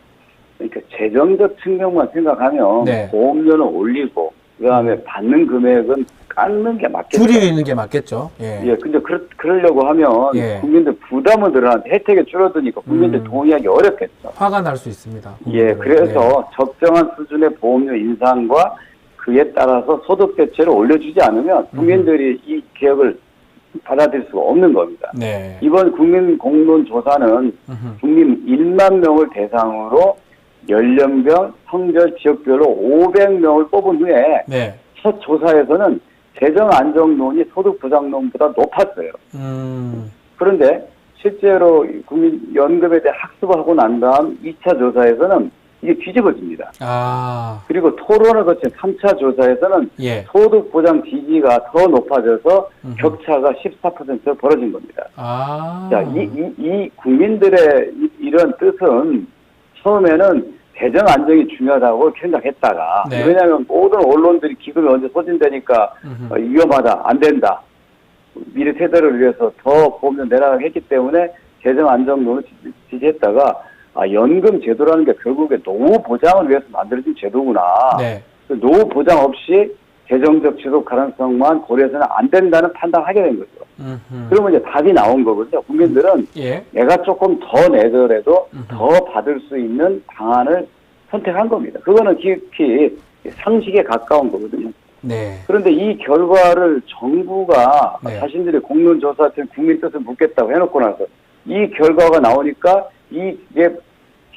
그러니까 재정적 측면만 생각하면 네. 보험료는 올리고 그다음에 받는 금액은 깎는 게 맞겠죠. 줄이는 게 맞겠죠. 예. 예, 근데 그러려고 하면 예. 국민들 부담을 늘어나는데 혜택이 줄어드니까 국민들 동의하기 어렵겠죠. 화가 날 수 있습니다. 예, 그래서 적정한 수준의 보험료 인상과 그에 따라서 소득 대체를 올려주지 않으면 국민들이 이 개혁을 받아들일 수가 없는 겁니다. 네. 이번 국민 공론 조사는 국민 1만 명을 대상으로 연령별, 성별, 지역별로 500명을 뽑은 후에 네. 첫 조사에서는 재정 안정론이 소득 보장론보다 높았어요. 그런데 실제로 국민 연금에 대해 학습을 하고 난 다음 2차 조사에서는 이게 뒤집어집니다. 아. 그리고 토론을 거친 3차 조사에서는 예. 소득 보장 지지가 더 높아져서 격차가 14% 벌어진 겁니다. 아. 자, 이 국민들의 이런 뜻은 처음에는 재정 안정이 중요하다고 생각했다가 네. 왜냐하면 모든 언론들이 기금이 언제 소진되니까 위험하다, 안 된다. 미래 세대를 위해서 더 보험료 내라고 했기 때문에 재정 안정론을 지지했다가 연금 제도라는 게 결국에 노후 보장을 위해서 만들어진 제도구나. 네. 노후 보장 없이 재정적 지속 가능성만 고려해서는 안 된다는 판단을 하게 된 거죠. 그러면 이제 답이 나온 거거든요. 국민들은 예. 내가 조금 더 내더라도 더 받을 수 있는 방안을 선택한 겁니다. 그거는 깊이 상식에 가까운 거거든요. 네. 그런데 이 결과를 정부가 네. 자신들의 공론조사 때 국민 뜻을 묻겠다고 해놓고 나서 이 결과가 나오니까 이게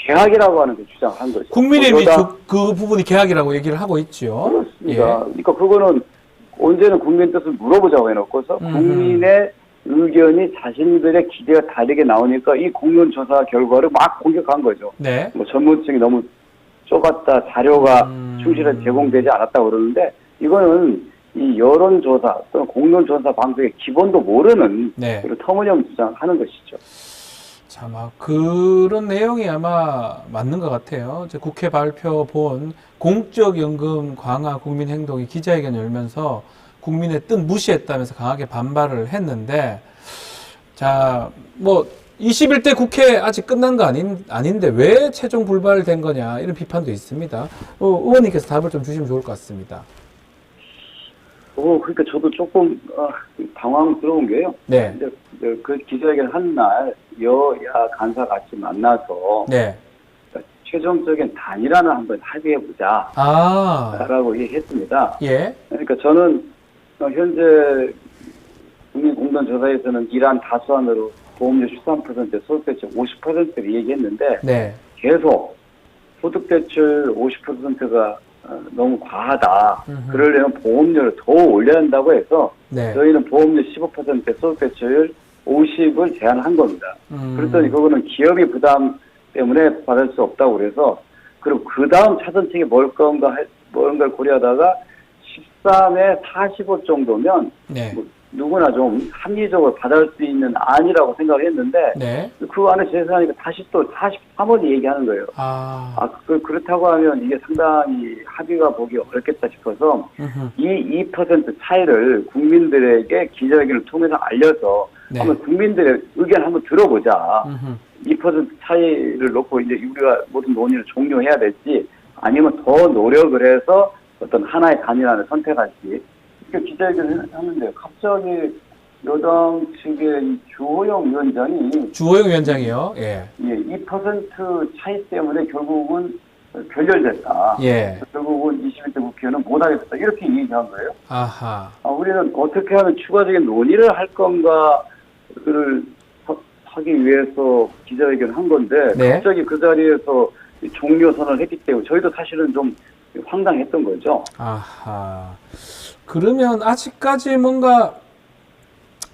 계약이라고 하는 걸 주장한 거죠. 국민의힘이 그러다 그 부분이 계약이라고 얘기를 하고 있죠. 그렇습니다. 그러니까 그거는 언제는 국민 뜻을 물어보자고 해놓고서 국민의 의견이 자신들의 기대가 다르게 나오니까 이 공론조사 결과를 막 공격한 거죠. 네. 뭐 전문성이 너무 좁았다, 자료가 충실하게 제공되지 않았다 그러는데 이거는 이 여론조사 또는 공론조사 방식의 기본도 모르는 네. 터무니없는 주장하는 것이죠. 참, 그런 내용이 아마 맞는 것 같아요. 이제 국회 발표 본 공적연금 강화 국민행동이 기자회견 열면서 국민의 뜻 무시했다면서 강하게 반발을 했는데, 자, 뭐, 21대 국회 아직 끝난 거 아닌데 왜 최종 불발된 거냐, 이런 비판도 있습니다. 의원님께서 답을 좀 주시면 좋을 것 같습니다. 그러니까 저도 조금 당황스러운 게요. 네. 이제 그 기자회견 한 날 여야 간사 같이 만나서 네. 최종적인 단일화를 한번 합의해보자 라고 얘기했습니다. 예. 그러니까 저는 현재 국민공론조사에서는 이러한 다수안으로 보험료 13%, 소득대출 50%를 얘기했는데 네. 계속 소득대출 50%가 너무 과하다. 그러려면 보험료를 더 올려야 한다고 해서 네. 저희는 보험료 15%, 소득대출 50을 제한한 겁니다. 그랬더니 그거는 기업이 부담 때문에 받을 수 없다고 그래서 그리고 그 다음 차선책이 뭔가를 고려하다가 13에 45 정도면 네. 뭐 누구나 좀 합리적으로 받아들 수 있는 안이라고 생각을 했는데 네. 그 안에 제시하니까 다시 또 43원이 얘기하는 거예요. 그렇다고 하면 이게 상당히 합의가 보기 어렵겠다 싶어서 이 2% 차이를 국민들에게 기자회견을 통해서 알려서 네. 한번 국민들의 의견 한번 들어보자. 2% 차이를 놓고 이제 우리가 모든 논의를 종료해야 될지 아니면 더 노력을 해서 어떤 하나의 단일안을 선택할지 이렇게 기자회견을 하는데요. 갑자기 여당 측의 이 주호영 위원장이요. 예, 2% 차이 때문에 결국은 결렬됐다. 예. 결국은 21대 국회의원은 못하겠다. 이렇게 얘기한 거예요. 아하. 우리는 어떻게 하면 추가적인 논의를 할 건가를 하기 위해서 기자회견을 한 건데 네. 갑자기 그 자리에서 종료 선언을 했기 때문에 저희도 사실은 좀 황당했던 거죠. 아하. 그러면 아직까지 뭔가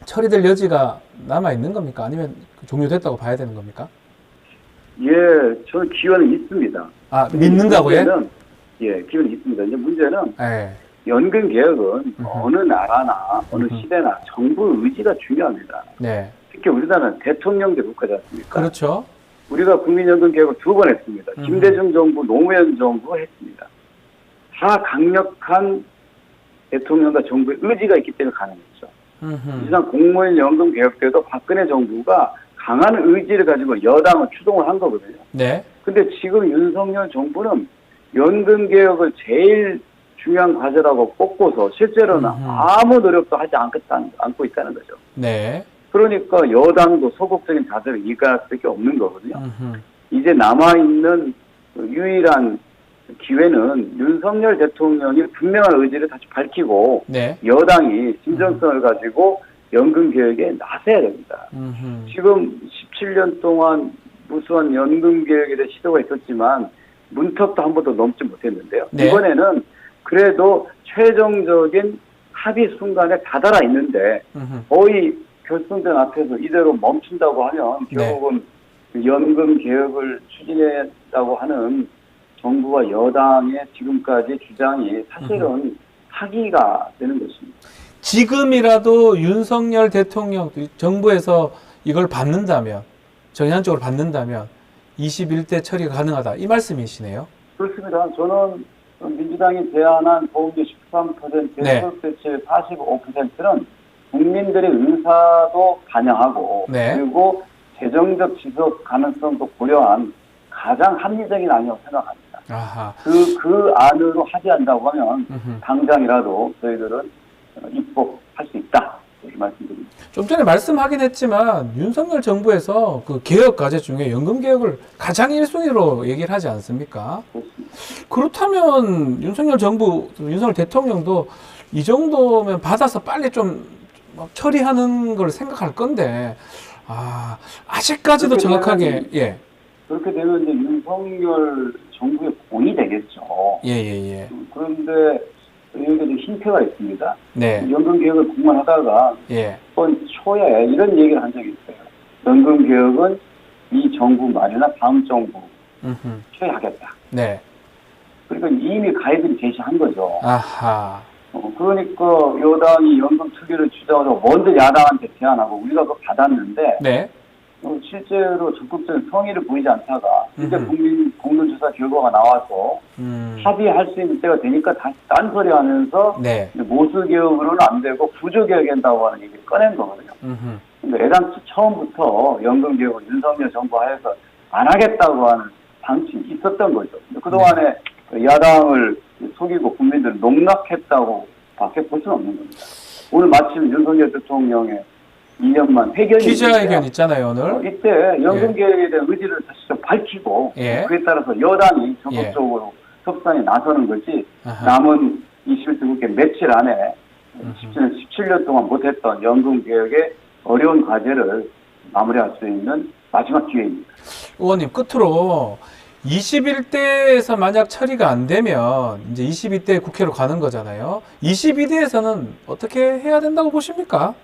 처리될 여지가 남아있는 겁니까? 아니면 종료됐다고 봐야 되는 겁니까? 예, 저는 기회는 있습니다. 믿는다고요? 기회는 있습니다. 이제 문제는 예. 연금 개혁은 어느 나라나 어느 시대나 정부 의지가 중요합니다. 네. 특히 우리나라는 대통령제 국가지 않습니까? 그렇죠. 우리가 국민연금 개혁을 2번 했습니다. 김대중 정부, 노무현 정부 했습니다. 다 강력한 대통령과 정부의 의지가 있기 때문에 가능했죠. 이상 공무원 연금 개혁 때도 박근혜 정부가 강한 의지를 가지고 여당을 추동을 한 거거든요. 네. 근데 지금 윤석열 정부는 연금 개혁을 제일 중요한 과제라고 꼽고서 실제로는 아무 노력도 하지 않고 있다는 거죠. 네. 그러니까 여당도 소극적인 자세를 이해할 수밖에 없는 거거든요. 이제 남아있는 유일한 기회는 윤석열 대통령이 분명한 의지를 다시 밝히고 네. 여당이 진정성을 가지고 연금 개혁에 나서야 됩니다. 지금 17년 동안 무수한 연금 개혁에 대한 시도가 있었지만 문턱도 한 번도 넘지 못했는데요. 네. 이번에는 그래도 최종적인 합의 순간에 다다라 있는데 거의 결승전 앞에서 이대로 멈춘다고 하면 결국은 연금 개혁을 추진했다고 하는 정부와 여당의 지금까지 주장이 사실은 사기가 되는 것입니다. 지금이라도 윤석열 대통령 정부에서 이걸 받는다면 정량적으로 받는다면 21대 처리가 가능하다 이 말씀이시네요. 그렇습니다. 저는 민주당이 제안한 보험료 13%, 네. 소득대체 45%는 국민들의 의사도 반영하고 네. 그리고 재정적 지속 가능성도 고려한 가장 합리적인 안이라고 생각합니다. 아하. 그 안으로 합의한다고 하면 당장이라도 저희들은 입법할 수 있다. 이렇게 말씀드립니다. 좀 전에 말씀하긴 했지만 윤석열 정부에서 그 개혁 과제 중에 연금 개혁을 가장 1순위로 얘기를 하지 않습니까? 그렇습니다. 그렇다면 윤석열 정부, 윤석열 대통령도 이 정도면 받아서 빨리 좀 처리하는 걸 생각할 건데 아직까지도 정확하게 예. 그렇게 되면 이제 윤석열 정부의 공이 되겠죠. 예. 그런데 여기에 좀 힌트가 있습니다. 네. 연금 개혁을 공언하다가 예. 이번 초에 이런 얘기를 한 적이 있어요. 연금 개혁은 이 정부 말이나 다음 정부 초에 하겠다. 네. 그러니까 이미 가이드를 제시한 거죠. 아하. 그러니까 여당이 연금 투기를 주장하고 먼저 야당한테 제안하고 우리가 그거 받았는데 네. 실제로 적극적인 성의를 보이지 않다가 이제 국민조사 결과가 나와서 합의할 수 있는 때가 되니까 다시 딴소리 하면서 네. 모수개혁으로는 안 되고 구조개혁 한다고 하는 얘기를 꺼낸 거거든요. 근데 애당초 처음부터 연금개혁을 윤석열 정부 하에서 안 하겠다고 하는 방침이 있었던 거죠. 그동안에 야당을 속이고 국민들을 농락했다고 밖에 볼 수는 없는 겁니다. 오늘 마침 윤석열 대통령의 2년만 회견이 기자회견 있잖아요, 오늘. 이때 연금개혁에 대한 의지를 다시 좀 밝히고 그에 따라서 여당이 적극적으로 협상에 나서는 거지 남은 21대 국회 며칠 안에 17년 동안 못했던 연금개혁의 어려운 과제를 마무리할 수 있는 마지막 기회입니다. 의원님, 끝으로 21대에서 만약 처리가 안 되면 이제 22대 국회로 가는 거잖아요. 22대에서는 어떻게 해야 된다고 보십니까?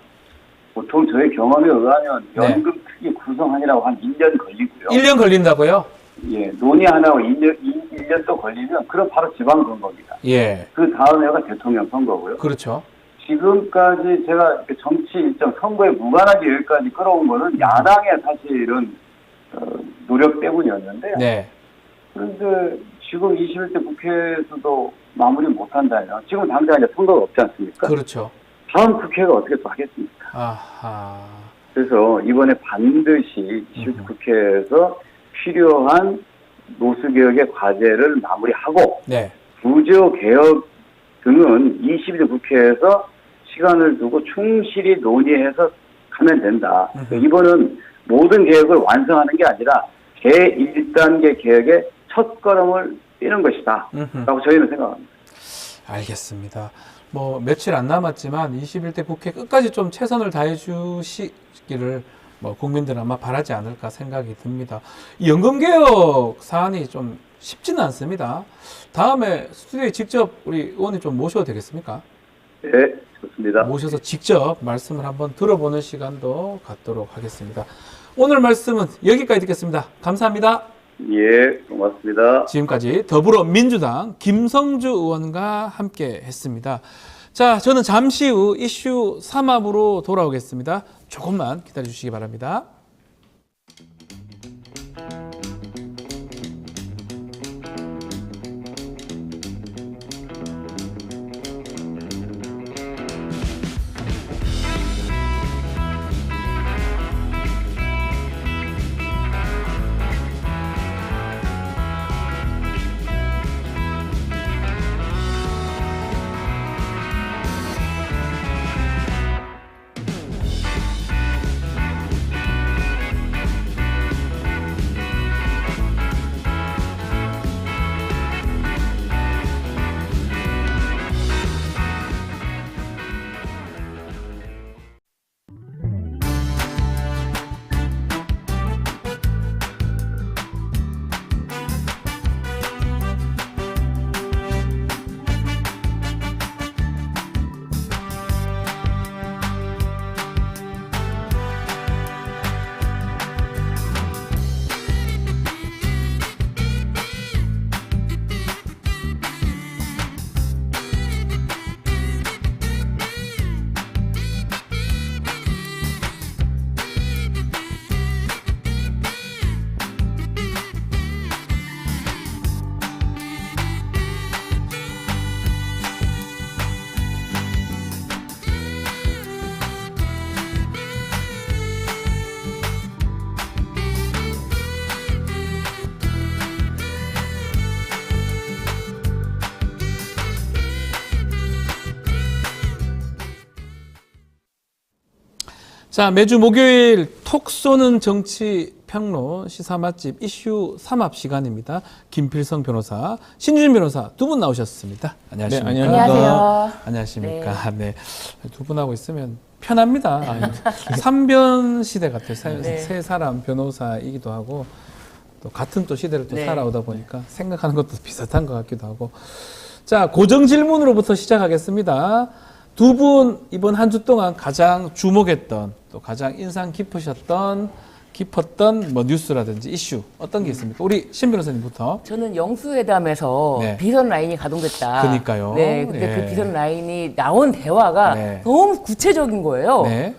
보통 저의 경험에 의하면 연금 특위 구성하느라고 한 1년 걸리고요. 1년 걸린다고요? 예, 논의하느라고 1년 또 걸리면 그럼 바로 지방선거입니다. 예. 그 다음 해가 대통령 선거고요. 그렇죠. 지금까지 제가 이렇게 정치 일정 선거에 무관하게 여기까지 끌어온 거는 야당의 사실은 노력 때문이었는데요. 네. 그런데 지금 21대 국회에서도 마무리 못한다면 지금 당장 이제 선거가 없지 않습니까? 그렇죠. 다음 국회가 어떻게 또 하겠습니까? 아하. 그래서 이번에 반드시 21대 국회에서 필요한 노수개혁의 과제를 마무리하고 네. 구조개혁 등은 21대 국회에서 시간을 두고 충실히 논의해서 하면 된다. 이번은 모든 개혁을 완성하는 게 아니라 제1단계 개혁의 첫걸음을 띄는 것이다. 라고 저희는 생각합니다. 알겠습니다. 뭐 며칠 안 남았지만 21대 국회 끝까지 좀 최선을 다해 주시기를 뭐 국민들은 아마 바라지 않을까 생각이 듭니다. 이 연금개혁 사안이 좀 쉽지는 않습니다. 다음에 스튜디오에 직접 우리 의원님 좀 모셔도 되겠습니까? 네, 좋습니다. 모셔서 직접 말씀을 한번 들어보는 시간도 갖도록 하겠습니다. 오늘 말씀은 여기까지 듣겠습니다. 감사합니다. 예, 고맙습니다. 지금까지 더불어민주당 김성주 의원과 함께 했습니다. 자, 저는 잠시 후 이슈 3합으로 돌아오겠습니다. 조금만 기다려 주시기 바랍니다. 자, 매주 목요일 톡 쏘는 정치 평론 시사 맛집 이슈 3합 시간입니다. 김필성 변호사, 신주진 변호사 두 분 나오셨습니다. 안녕하십니까? 네, 안녕하세요. 안녕하십니까? 네. 두 분하고 있으면 편합니다. 삼변 시대 같아요. 세 사람 변호사이기도 하고 또 같은 또 시대를 또 살아오다 보니까 생각하는 것도 비슷한 것 같기도 하고. 자, 고정 질문으로부터 시작하겠습니다. 두 분 이번 한 주 동안 가장 주목했던 또 가장 인상 깊었던 뭐 뉴스라든지 이슈 어떤 게 있습니까? 우리 신 변호사님부터. 저는 영수회담에서 네. 비선 라인이 가동됐다. 그러니까요. 네, 근데 네. 그 비선 라인이 나온 대화가 네. 너무 구체적인 거예요. 네.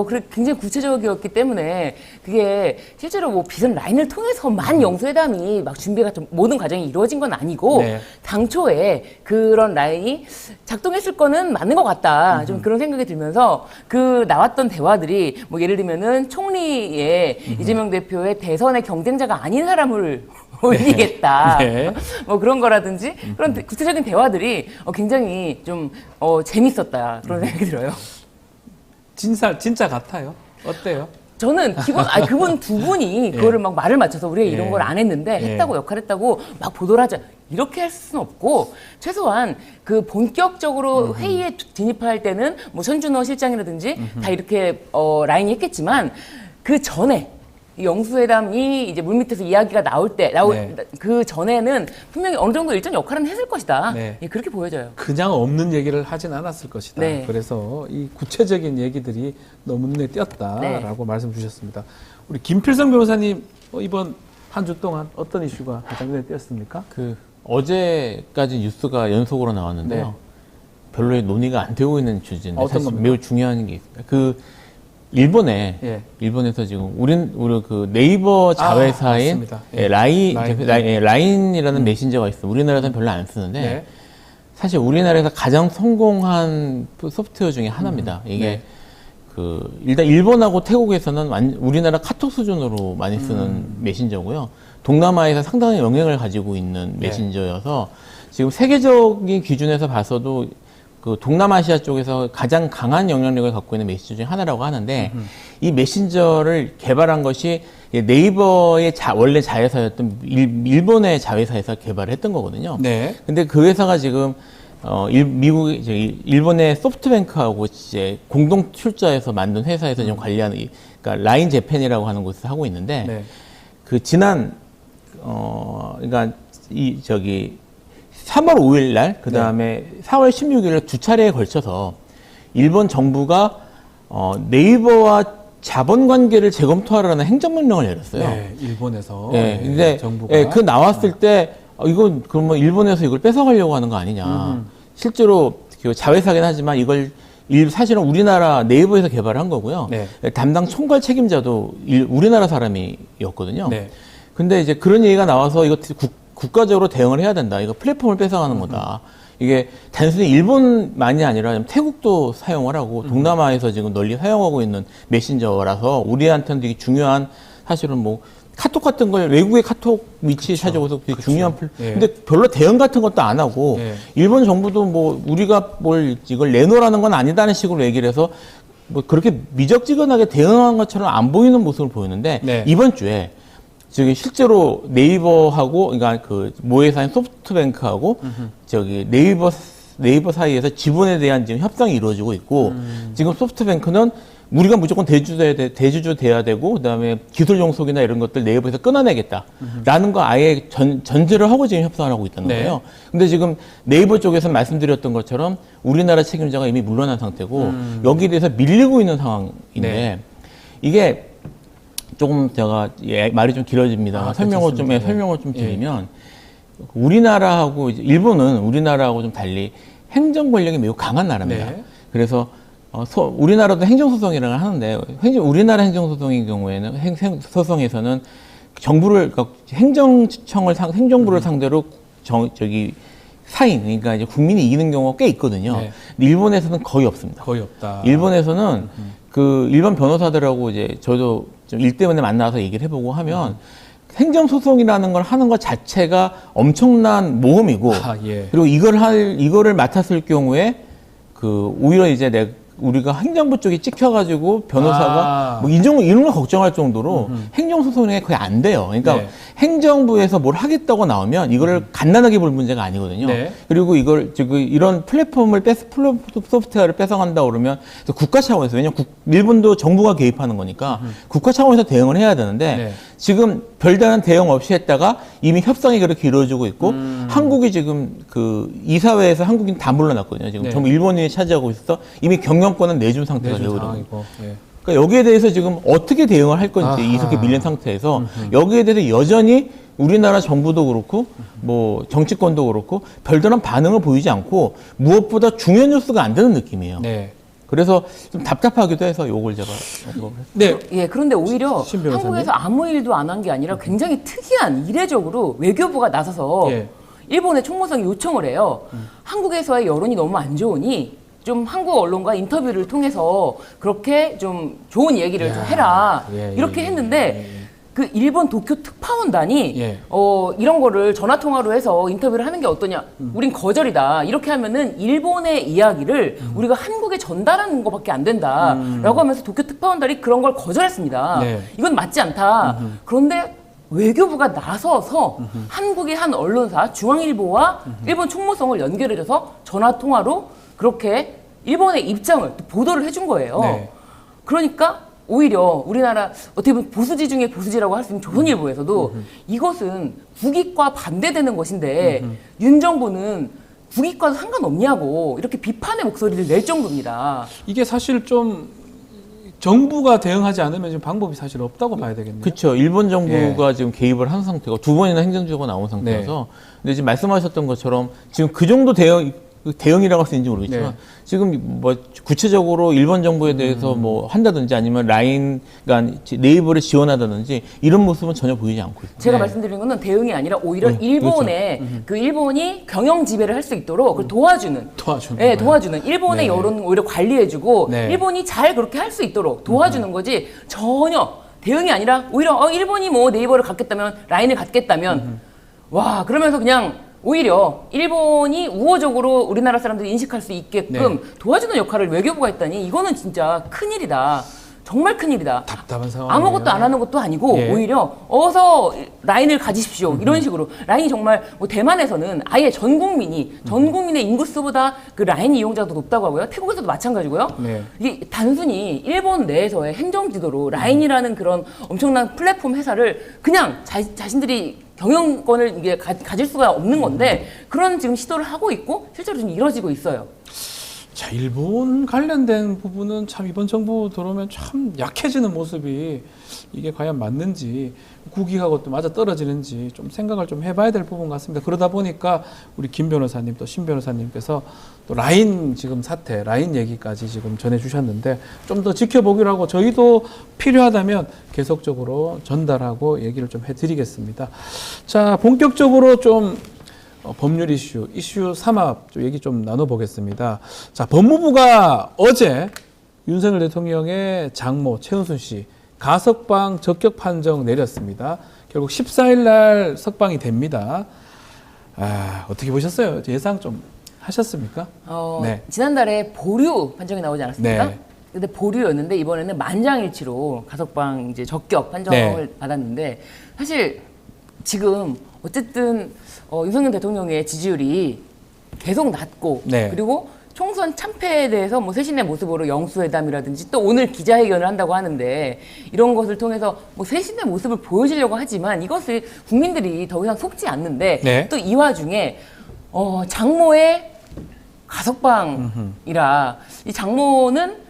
그래 굉장히 구체적이었기 때문에 그게 실제로 뭐 비선 라인을 통해서만 영수회담이 막 준비가 좀 모든 과정이 이루어진 건 아니고 네. 당초에 그런 라인이 작동했을 거는 맞는 것 같다. 좀 그런 생각이 들면서 그 나왔던 대화들이 뭐 예를 들면은 총리의 이재명 대표의 대선의 경쟁자가 아닌 사람을 올리겠다. 네. 뭐 그런 거라든지 그런 구체적인 대화들이 굉장히 좀 재밌었다. 그런 생각이 들어요. 진짜 같아요. 어때요? 저는 그분 두 분이 그거를 막 말을 맞춰서 우리가 이런 걸 안 했는데 했다고 역할했다고 막 보도를 하자. 이렇게 할 수는 없고 최소한 그 본격적으로 회의에 진입할 때는 뭐 손준호 실장이라든지 다 이렇게 라인이 했겠지만 그 전에 이 영수회담이 이제 물밑에서 이야기가 나올 때 그 전에는 분명히 어느 정도 일정 역할은 했을 것이다. 네. 예, 그렇게 보여져요. 그냥 없는 얘기를 하진 않았을 것이다. 네. 그래서 이 구체적인 얘기들이 너무 눈에 띄었다라고 네. 말씀 주셨습니다. 우리 김필성 변호사님 이번 한 주 동안 어떤 이슈가 가장 눈에 띄었습니까? 어제까지 뉴스가 연속으로 나왔는데요. 별로 논의가 안 되고 있는 주제인데 어떤 사실 겁니까? 매우 중요한 게 있습니다. 그 일본에 예. 일본에서 지금 우리 그 네이버 자회사인 맞습니다. 예, 라인. 라인이라는 메신저가 있어요. 우리나라에서는 별로 안 쓰는데 네. 사실 우리나라에서 가장 성공한 소프트웨어 중에 하나입니다. 이게 네. 그 일단 일본하고 태국에서는 우리나라 카톡 수준으로 많이 쓰는 메신저고요. 동남아에서 상당히 영향을 가지고 있는 메신저여서 지금 세계적인 기준에서 봐서도 그 동남아시아 쪽에서 가장 강한 영향력을 갖고 있는 메신저 중에 하나라고 하는데 이 메신저를 개발한 것이 네이버의 원래 자회사였던 일본의 자회사에서 개발을 했던 거거든요. 네. 근데 그 회사가 지금 일본의 소프트뱅크하고 이제 공동 출자해서 만든 회사에서 좀 관리하는 그러니까 라인 재팬이라고 하는 곳에서 하고 있는데 네. 그 지난 그러니까 3월 5일 날 그다음에 4월 16일 두 차례에 걸쳐서 일본 정부가 네이버와 자본 관계를 재검토하라는 행정명령을 내렸어요. 네, 일본에서. 네, 근데 정부가. 그 나왔을 때 이건 그러면 일본에서 이걸 뺏어가려고 하는 거 아니냐. 실제로 그 자회사긴 하지만 이걸 사실은 우리나라 네이버에서 개발한 거고요. 네. 담당 총괄 책임자도 우리나라 사람이었거든요. 네. 근데 이제 그런 얘기가 나와서 이거 국가적으로 대응을 해야 된다. 이거 플랫폼을 뺏어가는 거다. 이게 단순히 일본만이 아니라 태국도 사용을 하고 동남아에서 지금 널리 사용하고 있는 메신저라서 우리한테는 되게 중요한 사실은 뭐 카톡 같은 걸 외국의 카톡 위치 찾아오서 되게 중요한 예. 근데 별로 대응 같은 것도 안 하고 예. 일본 정부도 뭐 우리가 뭘 이걸 내놓으라는 건 아니다는 식으로 얘기를 해서 뭐 그렇게 미적지근하게 대응한 것처럼 안 보이는 모습을 보이는데 네. 이번 주에 저기 실제로 네이버하고 그러니까 그 모회사인 소프트뱅크하고 네이버 사이에서 지분에 대한 지금 협상이 이루어지고 있고 지금 소프트뱅크는 우리가 무조건 대주주 돼야 되고 그다음에 기술 종속이나 이런 것들 네이버에서 끊어내겠다라는 거 아예 전제를 하고 지금 협상을 하고 있다는 네. 거예요. 근데 지금 네이버 쪽에서 말씀드렸던 것처럼 우리나라 책임자가 이미 물러난 상태고 여기에 대해서 밀리고 있는 상황인데 네. 이게 조금 제가 말이 좀 길어집니다. 설명을 좀 네. 드리면 우리나라하고 일본은 우리나라하고 좀 달리 행정 권력이 매우 강한 나라입니다. 네. 그래서 우리나라도 행정소송이라고 하는데 우리나라 행정소송인 경우에는 소송에서는 정부를 그러니까 행정부를 상대로 사인 그러니까 이제 국민이 이기는 경우가 꽤 있거든요. 네. 근데 일본에서는 거의 없습니다. 거의 없다. 일본에서는 그 일본 변호사들하고 이제 저도 좀 일 때문에 만나서 얘기를 해보고 하면 행정소송이라는 걸 하는 것 자체가 엄청난 모험이고 예. 그리고 이거를 맡았을 경우에 오히려 이제 우리가 행정부 쪽이 찍혀가지고 변호사가 뭐 이런 걸 걱정할 정도로 행정소송이 거의 안 돼요. 그러니까 네. 행정부에서 뭘 하겠다고 나오면 이거를 간단하게 볼 문제가 아니거든요. 네. 그리고 이런 플랫폼을 소프트웨어를 뺏어간다 그러면 국가 차원에서 왜냐면 일본도 정부가 개입하는 거니까 국가 차원에서 대응을 해야 되는데 네. 지금 별다른 대응 없이 했다가 이미 협상이 그렇게 이루어지고 있고 한국이 지금 이사회에서 한국인 다 물러났거든요. 지금 네. 전부 일본인이 차지하고 있어서 이미 경영권은 내준 상태가 되거든요. 상황이고. 예. 그러니까 여기에 대해서 지금 어떻게 대응을 할 건지 이렇게 밀린 상태에서 여기에 대해서 여전히 우리나라 정부도 그렇고 뭐 정치권도 그렇고 별다른 반응을 보이지 않고 무엇보다 중요한 뉴스가 안 되는 느낌이에요. 네. 그래서 좀 답답하기도 해서 요걸 제가 네. 예, 그런데 오히려 신 변호사님. 한국에서 아무 일도 안 한 게 아니라 굉장히 특이한 이례적으로 외교부가 나서서 예. 일본의 총무성이 요청을 해요. 한국에서의 여론이 너무 안 좋으니 좀 한국 언론과 인터뷰를 통해서 그렇게 좀 좋은 얘기를 좀 해라. 이렇게 했는데 그 일본 도쿄 특파원단이 이런 거를 전화 통화로 해서 인터뷰를 하는 게 어떠냐? 우린 거절이다. 이렇게 하면은 일본의 이야기를 우리가 한국에 전달하는 것밖에 안 된다라고 하면서 도쿄 특파원단이 그런 걸 거절했습니다. 네. 이건 맞지 않다. 그런데 외교부가 나서서 한국의 한 언론사 중앙일보와 일본 총무성을 연결해줘서 전화 통화로 그렇게 일본의 입장을 또 보도를 해준 거예요. 네. 그러니까 오히려 우리나라 어떻게 보면 보수지 중에 보수지라고 할 수 있는 조선일보에서도 이것은 국익과 반대되는 것인데 윤 정부는 국익과도 상관없냐고 이렇게 비판의 목소리를 낼 정도입니다. 이게 사실 좀 정부가 대응하지 않으면 지금 방법이 사실 없다고 봐야 되겠네요. 그렇죠. 일본 정부가 지금 개입을 한 상태고 두 번이나 행정조가 나온 상태여서 근데 지금 말씀하셨던 것처럼 지금 그 정도 대응이라고 할 수 있는지 모르겠지만 네. 지금 뭐 구체적으로 일본 정부에 대해서 뭐 한다든지 아니면 라인, 그러니까 네이버를 지원하다든지 이런 모습은 전혀 보이지 않고 있습니다. 제가 네. 말씀드린 거는 대응이 아니라 오히려 일본의 그렇죠. 그 일본이 경영 지배를 할 수 있도록 그걸 도와주는 도와주는 네, 거예요. 도와주는 일본의 네. 여론을 오히려 관리해주고 네. 일본이 잘 그렇게 할 수 있도록 도와주는 거지 전혀 대응이 아니라 오히려 일본이 뭐 네이버를 갖겠다면 라인을 갖겠다면 와 그러면서 그냥 오히려 일본이 우호적으로 우리나라 사람들이 인식할 수 있게끔 네. 도와주는 역할을 외교부가 했다니 이거는 진짜 큰일이다. 정말 큰일이다. 답답한 상황이에요. 아무것도 안 하는 것도 아니고 예. 오히려 어서 라인을 가지십시오. 이런 식으로. 라인이 정말 뭐 대만에서는 아예 전 국민의 인구수보다 그 라인 이용자도 높다고 하고요. 태국에서도 마찬가지고요. 네. 이게 단순히 일본 내에서의 행정 지도로 라인이라는 그런 엄청난 플랫폼 회사를 그냥 자신들이 경영권을 이게 가질 수가 없는 건데 그런 지금 시도를 하고 있고 실제로 좀 이뤄지고 있어요. 자, 일본 관련된 부분은 참 이번 정부 들어오면 참 약해지는 모습이 이게 과연 맞는지 국익하고 또 맞아 떨어지는지 좀 생각을 좀 해봐야 될 부분 같습니다. 그러다 보니까 우리 김 변호사님 또 신 변호사님께서 또 라인 지금 사태, 라인 얘기까지 지금 전해주셨는데 좀 더 지켜보기로 하고 저희도 필요하다면 계속적으로 전달하고 얘기를 좀 해드리겠습니다. 자, 본격적으로 좀 법률 이슈 삼합 얘기 좀 나눠보겠습니다. 자, 법무부가 어제 윤석열 대통령의 장모 최은순 씨 가석방 적격 판정 내렸습니다. 결국 14일 날 석방이 됩니다. 어떻게 보셨어요? 예상 좀 하셨습니까? 네. 지난달에 보류 판정이 나오지 않았습니까? 네. 근데 보류였는데 이번에는 만장일치로 가석방 이제 적격 판정을 네. 받았는데 사실 지금 어쨌든 윤석열 대통령의 지지율이 계속 낮고 네. 그리고 총선 참패에 대해서 뭐 쇄신의 모습으로 영수회담이라든지 또 오늘 기자회견을 한다고 하는데 이런 것을 통해서 뭐 쇄신의 모습을 보여주려고 하지만 이것을 국민들이 더 이상 속지 않는데 네. 또 이 와중에 장모의 가석방이라 이 장모는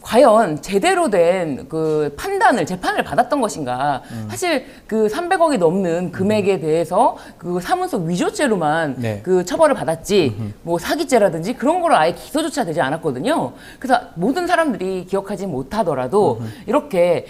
과연 제대로 된 그 재판을 받았던 것인가. 사실 그 300억이 넘는 금액에 대해서 그 사문서 위조죄로만 네. 그 처벌을 받았지, 뭐 사기죄라든지 그런 거로 아예 기소조차 되지 않았거든요. 그래서 모든 사람들이 기억하지 못하더라도 이렇게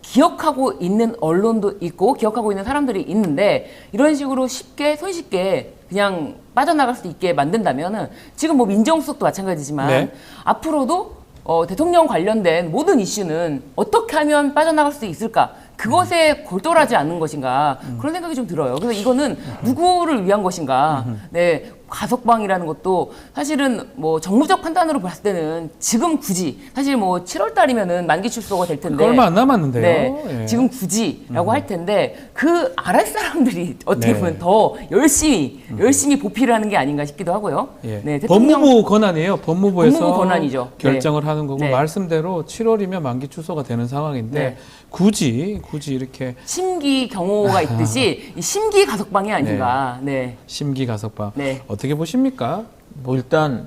기억하고 있는 언론도 있고 기억하고 있는 사람들이 있는데 이런 식으로 손쉽게 그냥 빠져나갈 수 있게 만든다면은 지금 뭐 민정수석도 마찬가지지만 네. 앞으로도 대통령 관련된 모든 이슈는 어떻게 하면 빠져나갈 수 있을까? 그것에 골똘하지 않는 것인가? 그런 생각이 좀 들어요. 그래서 이거는 누구를 위한 것인가? 네, 가석방이라는 것도 사실은 뭐 정무적 판단으로 봤을 때는 지금 굳이 사실 뭐 7월 달이면은 만기 출소가 될 텐데 얼마 안 남았는데요. 네, 예. 지금 굳이라고 할 텐데 그 아랫 사람들이 어떻게 네. 보면 더 열심히 보필을 하는 게 아닌가 싶기도 하고요. 예. 네, 대통령 법무부 권한이에요. 법무부에서 법무부 권한이죠. 결정을 네. 하는 거고 네. 말씀대로 7월이면 만기 출소가 되는 상황인데 네. 굳이 이렇게 심기 경호가 있듯이 이 심기 가석방이 아닌가. 네. 심기 가석방 네. 어떻게 보십니까? 뭐 일단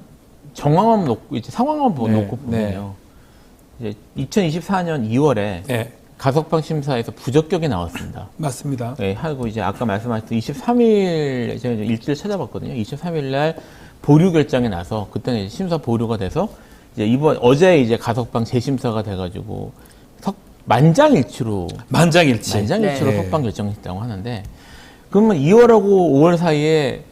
정황만 놓고 이제 상황만 네, 놓고 보면요. 이제 2024년 2월에 네, 가석방 심사에서 부적격이 나왔습니다. 맞습니다. 네, 하고 이제 아까 말씀하셨던 23일 제가 일지를 찾아봤거든요. 23일 날 보류 결정이 나서 그때는 이제 심사 보류가 돼서 이제 어제 이제 가석방 재심사가 돼가지고 만장일치로 만장일치. 네. 석방 결정했다고 하는데 그러면 2월하고 5월 사이에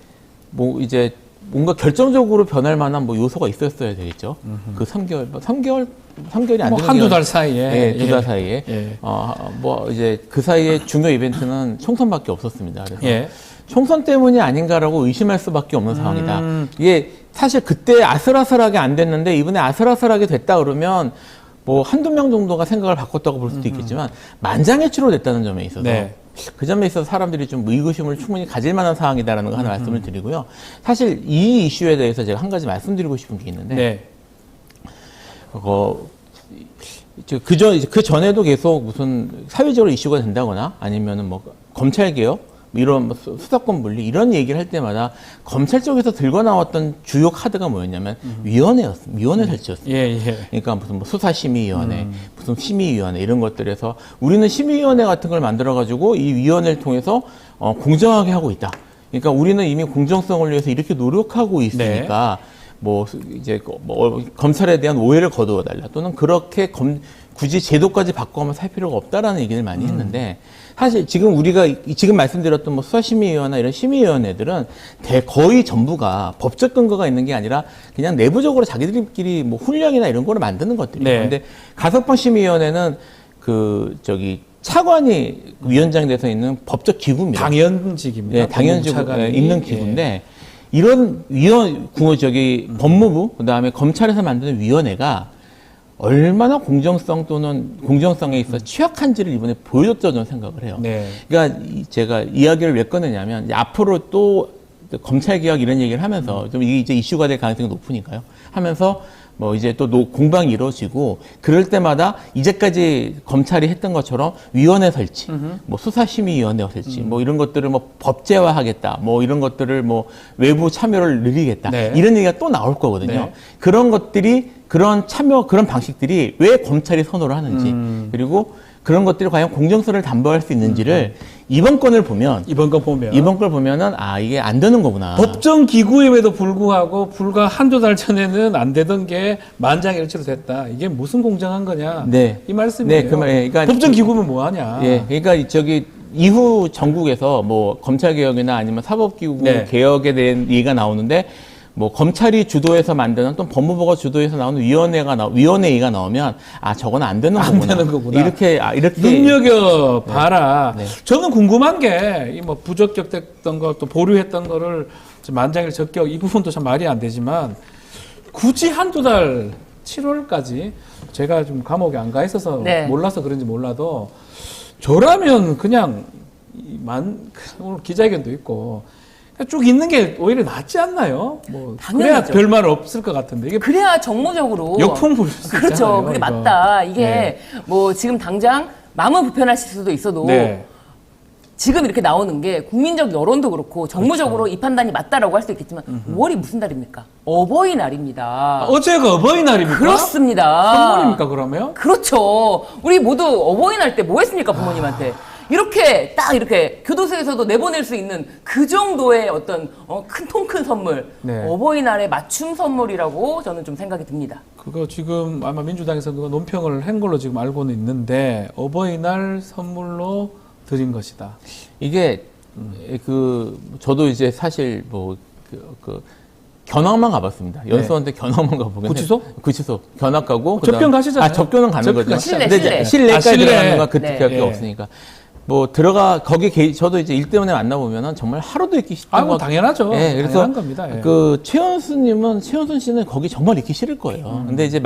뭐 이제 뭔가 결정적으로 변할 만한 뭐 요소가 있었어야 되겠죠. 그 3개월이 안 뭐 되는 한두 기간- 달 사이에. 네, 두 달 사이에. 예. 뭐 이제 그 사이에 중요 이벤트는 총선밖에 없었습니다. 그래서 예. 총선 때문이 아닌가라고 의심할 수밖에 없는 상황이다. 이게 사실 그때 아슬아슬하게 안 됐는데 이번에 아슬아슬하게 됐다 그러면 뭐 한두 명 정도가 생각을 바꿨다고 볼 수도 있겠지만 만장일치로 됐다는 점에 있어서 네. 그 점에 있어서 사람들이 좀 의구심을 충분히 가질 만한 상황이다라는 거 하나 말씀을 드리고요. 사실 이 이슈에 대해서 제가 한 가지 말씀드리고 싶은 게 있는데 네. 그 전에도 계속 무슨 사회적으로 이슈가 된다거나 아니면은 뭐 검찰 개혁 이런 뭐 수사권 분리 이런 얘기를 할 때마다 검찰 쪽에서 들고 나왔던 주요 카드가 뭐였냐면 위원회 설치였습니다. 예, 예. 그러니까 무슨 뭐 수사심의위원회, 무슨 심의위원회 이런 것들에서 우리는 심의위원회 같은 걸 만들어 가지고 이 위원회를 통해서 공정하게 하고 있다. 그러니까 우리는 이미 공정성을 위해서 이렇게 노력하고 있으니까 뭐 이제 뭐 검찰에 대한 오해를 거두어 달라 또는 그렇게 굳이 제도까지 바꿔가면 살 필요가 없다라는 얘기를 많이 했는데 사실 지금 우리가 지금 말씀드렸던 뭐 수사심의위원회나 이런 심의위원회들은 거의 전부가 법적 근거가 있는 게 아니라 그냥 내부적으로 자기들끼리 뭐 훈령이나 이런 거를 만드는 것들이에요. 근데 가석방 심의위원회는 차관이 위원장이 돼서 있는 법적 기구입니다. 당연직입니다. 네, 당연직에 있는 기구인데 이런 법무부 그다음에 검찰에서 만드는 위원회가 얼마나 공정성 또는 공정성에 있어 취약한지를 이번에 보여줬다고 저는 생각을 해요. 그러니까 제가 이야기를 왜 꺼내냐면 앞으로 또 검찰 개혁 이런 얘기를 하면서 좀 이게 이제 이슈가 될 가능성이 높으니까요. 하면서 뭐 이제 또 공방이 이루어지고 그럴 때마다 이제까지 검찰이 했던 것처럼 위원회 설치, 뭐 수사심의위원회 설치, 뭐 이런 것들을 뭐 법제화하겠다, 뭐 이런 것들을 뭐 외부 참여를 늘리겠다 이런 얘기가 또 나올 거거든요. 그런 것들이 그런 참여 그런 방식들이 왜 검찰이 선호를 하는지 그리고 그런 것들이 과연 공정성을 담보할 수 있는지를 이번 걸 보면은 이게 안 되는 거구나. 법정 기구임에도 불구하고 불과 한두 달 전에는 안 되던 게 만장일치로 됐다. 이게 무슨 공정한 거냐? 이 말씀이에요. 그러니까 법정 기구면 뭐 하냐? 그러니까 이후 전국에서 뭐 검찰 개혁이나 아니면 사법기구 개혁에 대한 얘기가 나오는데 뭐 검찰이 주도해서 만드는 또 법무부가 주도해서 나오는 위원회의가 나오면 저건 안 되는 거구나. 이렇게 눈여겨 봐라. 저는 궁금한 게 이 뭐 부적격됐던 거 또 보류했던 거를 만장일 적격 이 부분도 참 말이 안 되지만 굳이 한두 달 7월까지 제가 좀 감옥에 안 가 있어서 몰라서 그런지 몰라도 저라면 그냥 오늘 기자회견도 있고 쭉 있는 게 오히려 낫지 않나요? 뭐 그래야 별말 없을 것 같은데 이게 그래야 정무적으로 역풍 불 수 있잖아요. 그렇죠. 그게 맞다. 이게 뭐 지금 당장 마음은 불편하실 수도 있어도 지금 이렇게 나오는 게 국민적 여론도 그렇고 정무적으로 이 판단이 맞다라고 할 수도 있겠지만 5월이 무슨 달입니까? 어버이날입니다. 어제가 어버이날입니까? 그렇습니다. 선물입니까 그러면? 그렇죠. 우리 모두 어버이날 때 뭐 했습니까 부모님한테? 이렇게 딱 이렇게 교도소에서도 내보낼 수 있는 그 정도의 어떤 큰 선물 어버이날의 맞춤 선물이라고 저는 좀 생각이 듭니다. 그거 지금 아마 민주당에서 누가 논평을 한 걸로 지금 알고는 있는데 어버이날 선물로 드린 것이다. 이게 저도 이제 사실 견학만 가봤습니다. 연수원대 견학만 가보긴 구치소 견학 가고 접견 가시잖아요. 접견은 가는 거죠. 실내까지 들어가는 건 그때밖에 없으니까. 뭐 저도 이제 일 때문에 만나보면은 정말 하루도 있기 싫은 거. 당연하죠. 그래서 당연한 겁니다. 최은순 씨는 거기 정말 있기 싫을 거예요. 근데 이제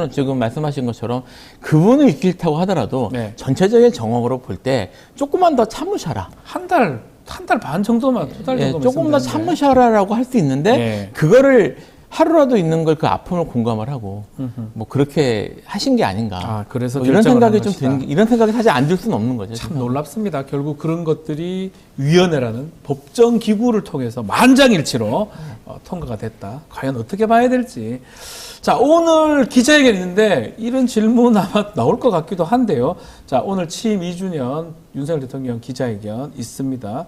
지금 말씀하신 것처럼 그분은 있기 싫다고 하더라도 전체적인 정황으로 볼 때 조금만 더 참으셔라. 한 달 반 정도만, 2달 정도만. 조금 더 참으셔라라고 할 수 있는데 그거를 하루라도 있는 걸 그 아픔을 공감을 하고 뭐 그렇게 하신 게 아닌가. 그래서 이런 생각이 이런 생각이 사실 안 들 수는 없는 거죠. 참 놀랍습니다. 결국 그런 것들이 위원회라는 법정 기구를 통해서 만장일치로 통과가 됐다. 과연 어떻게 봐야 될지. 자, 오늘 기자회견 있는데 이런 질문 아마 나올 것 같기도 한데요. 자, 오늘 취임 2주년 윤석열 대통령 기자회견 있습니다.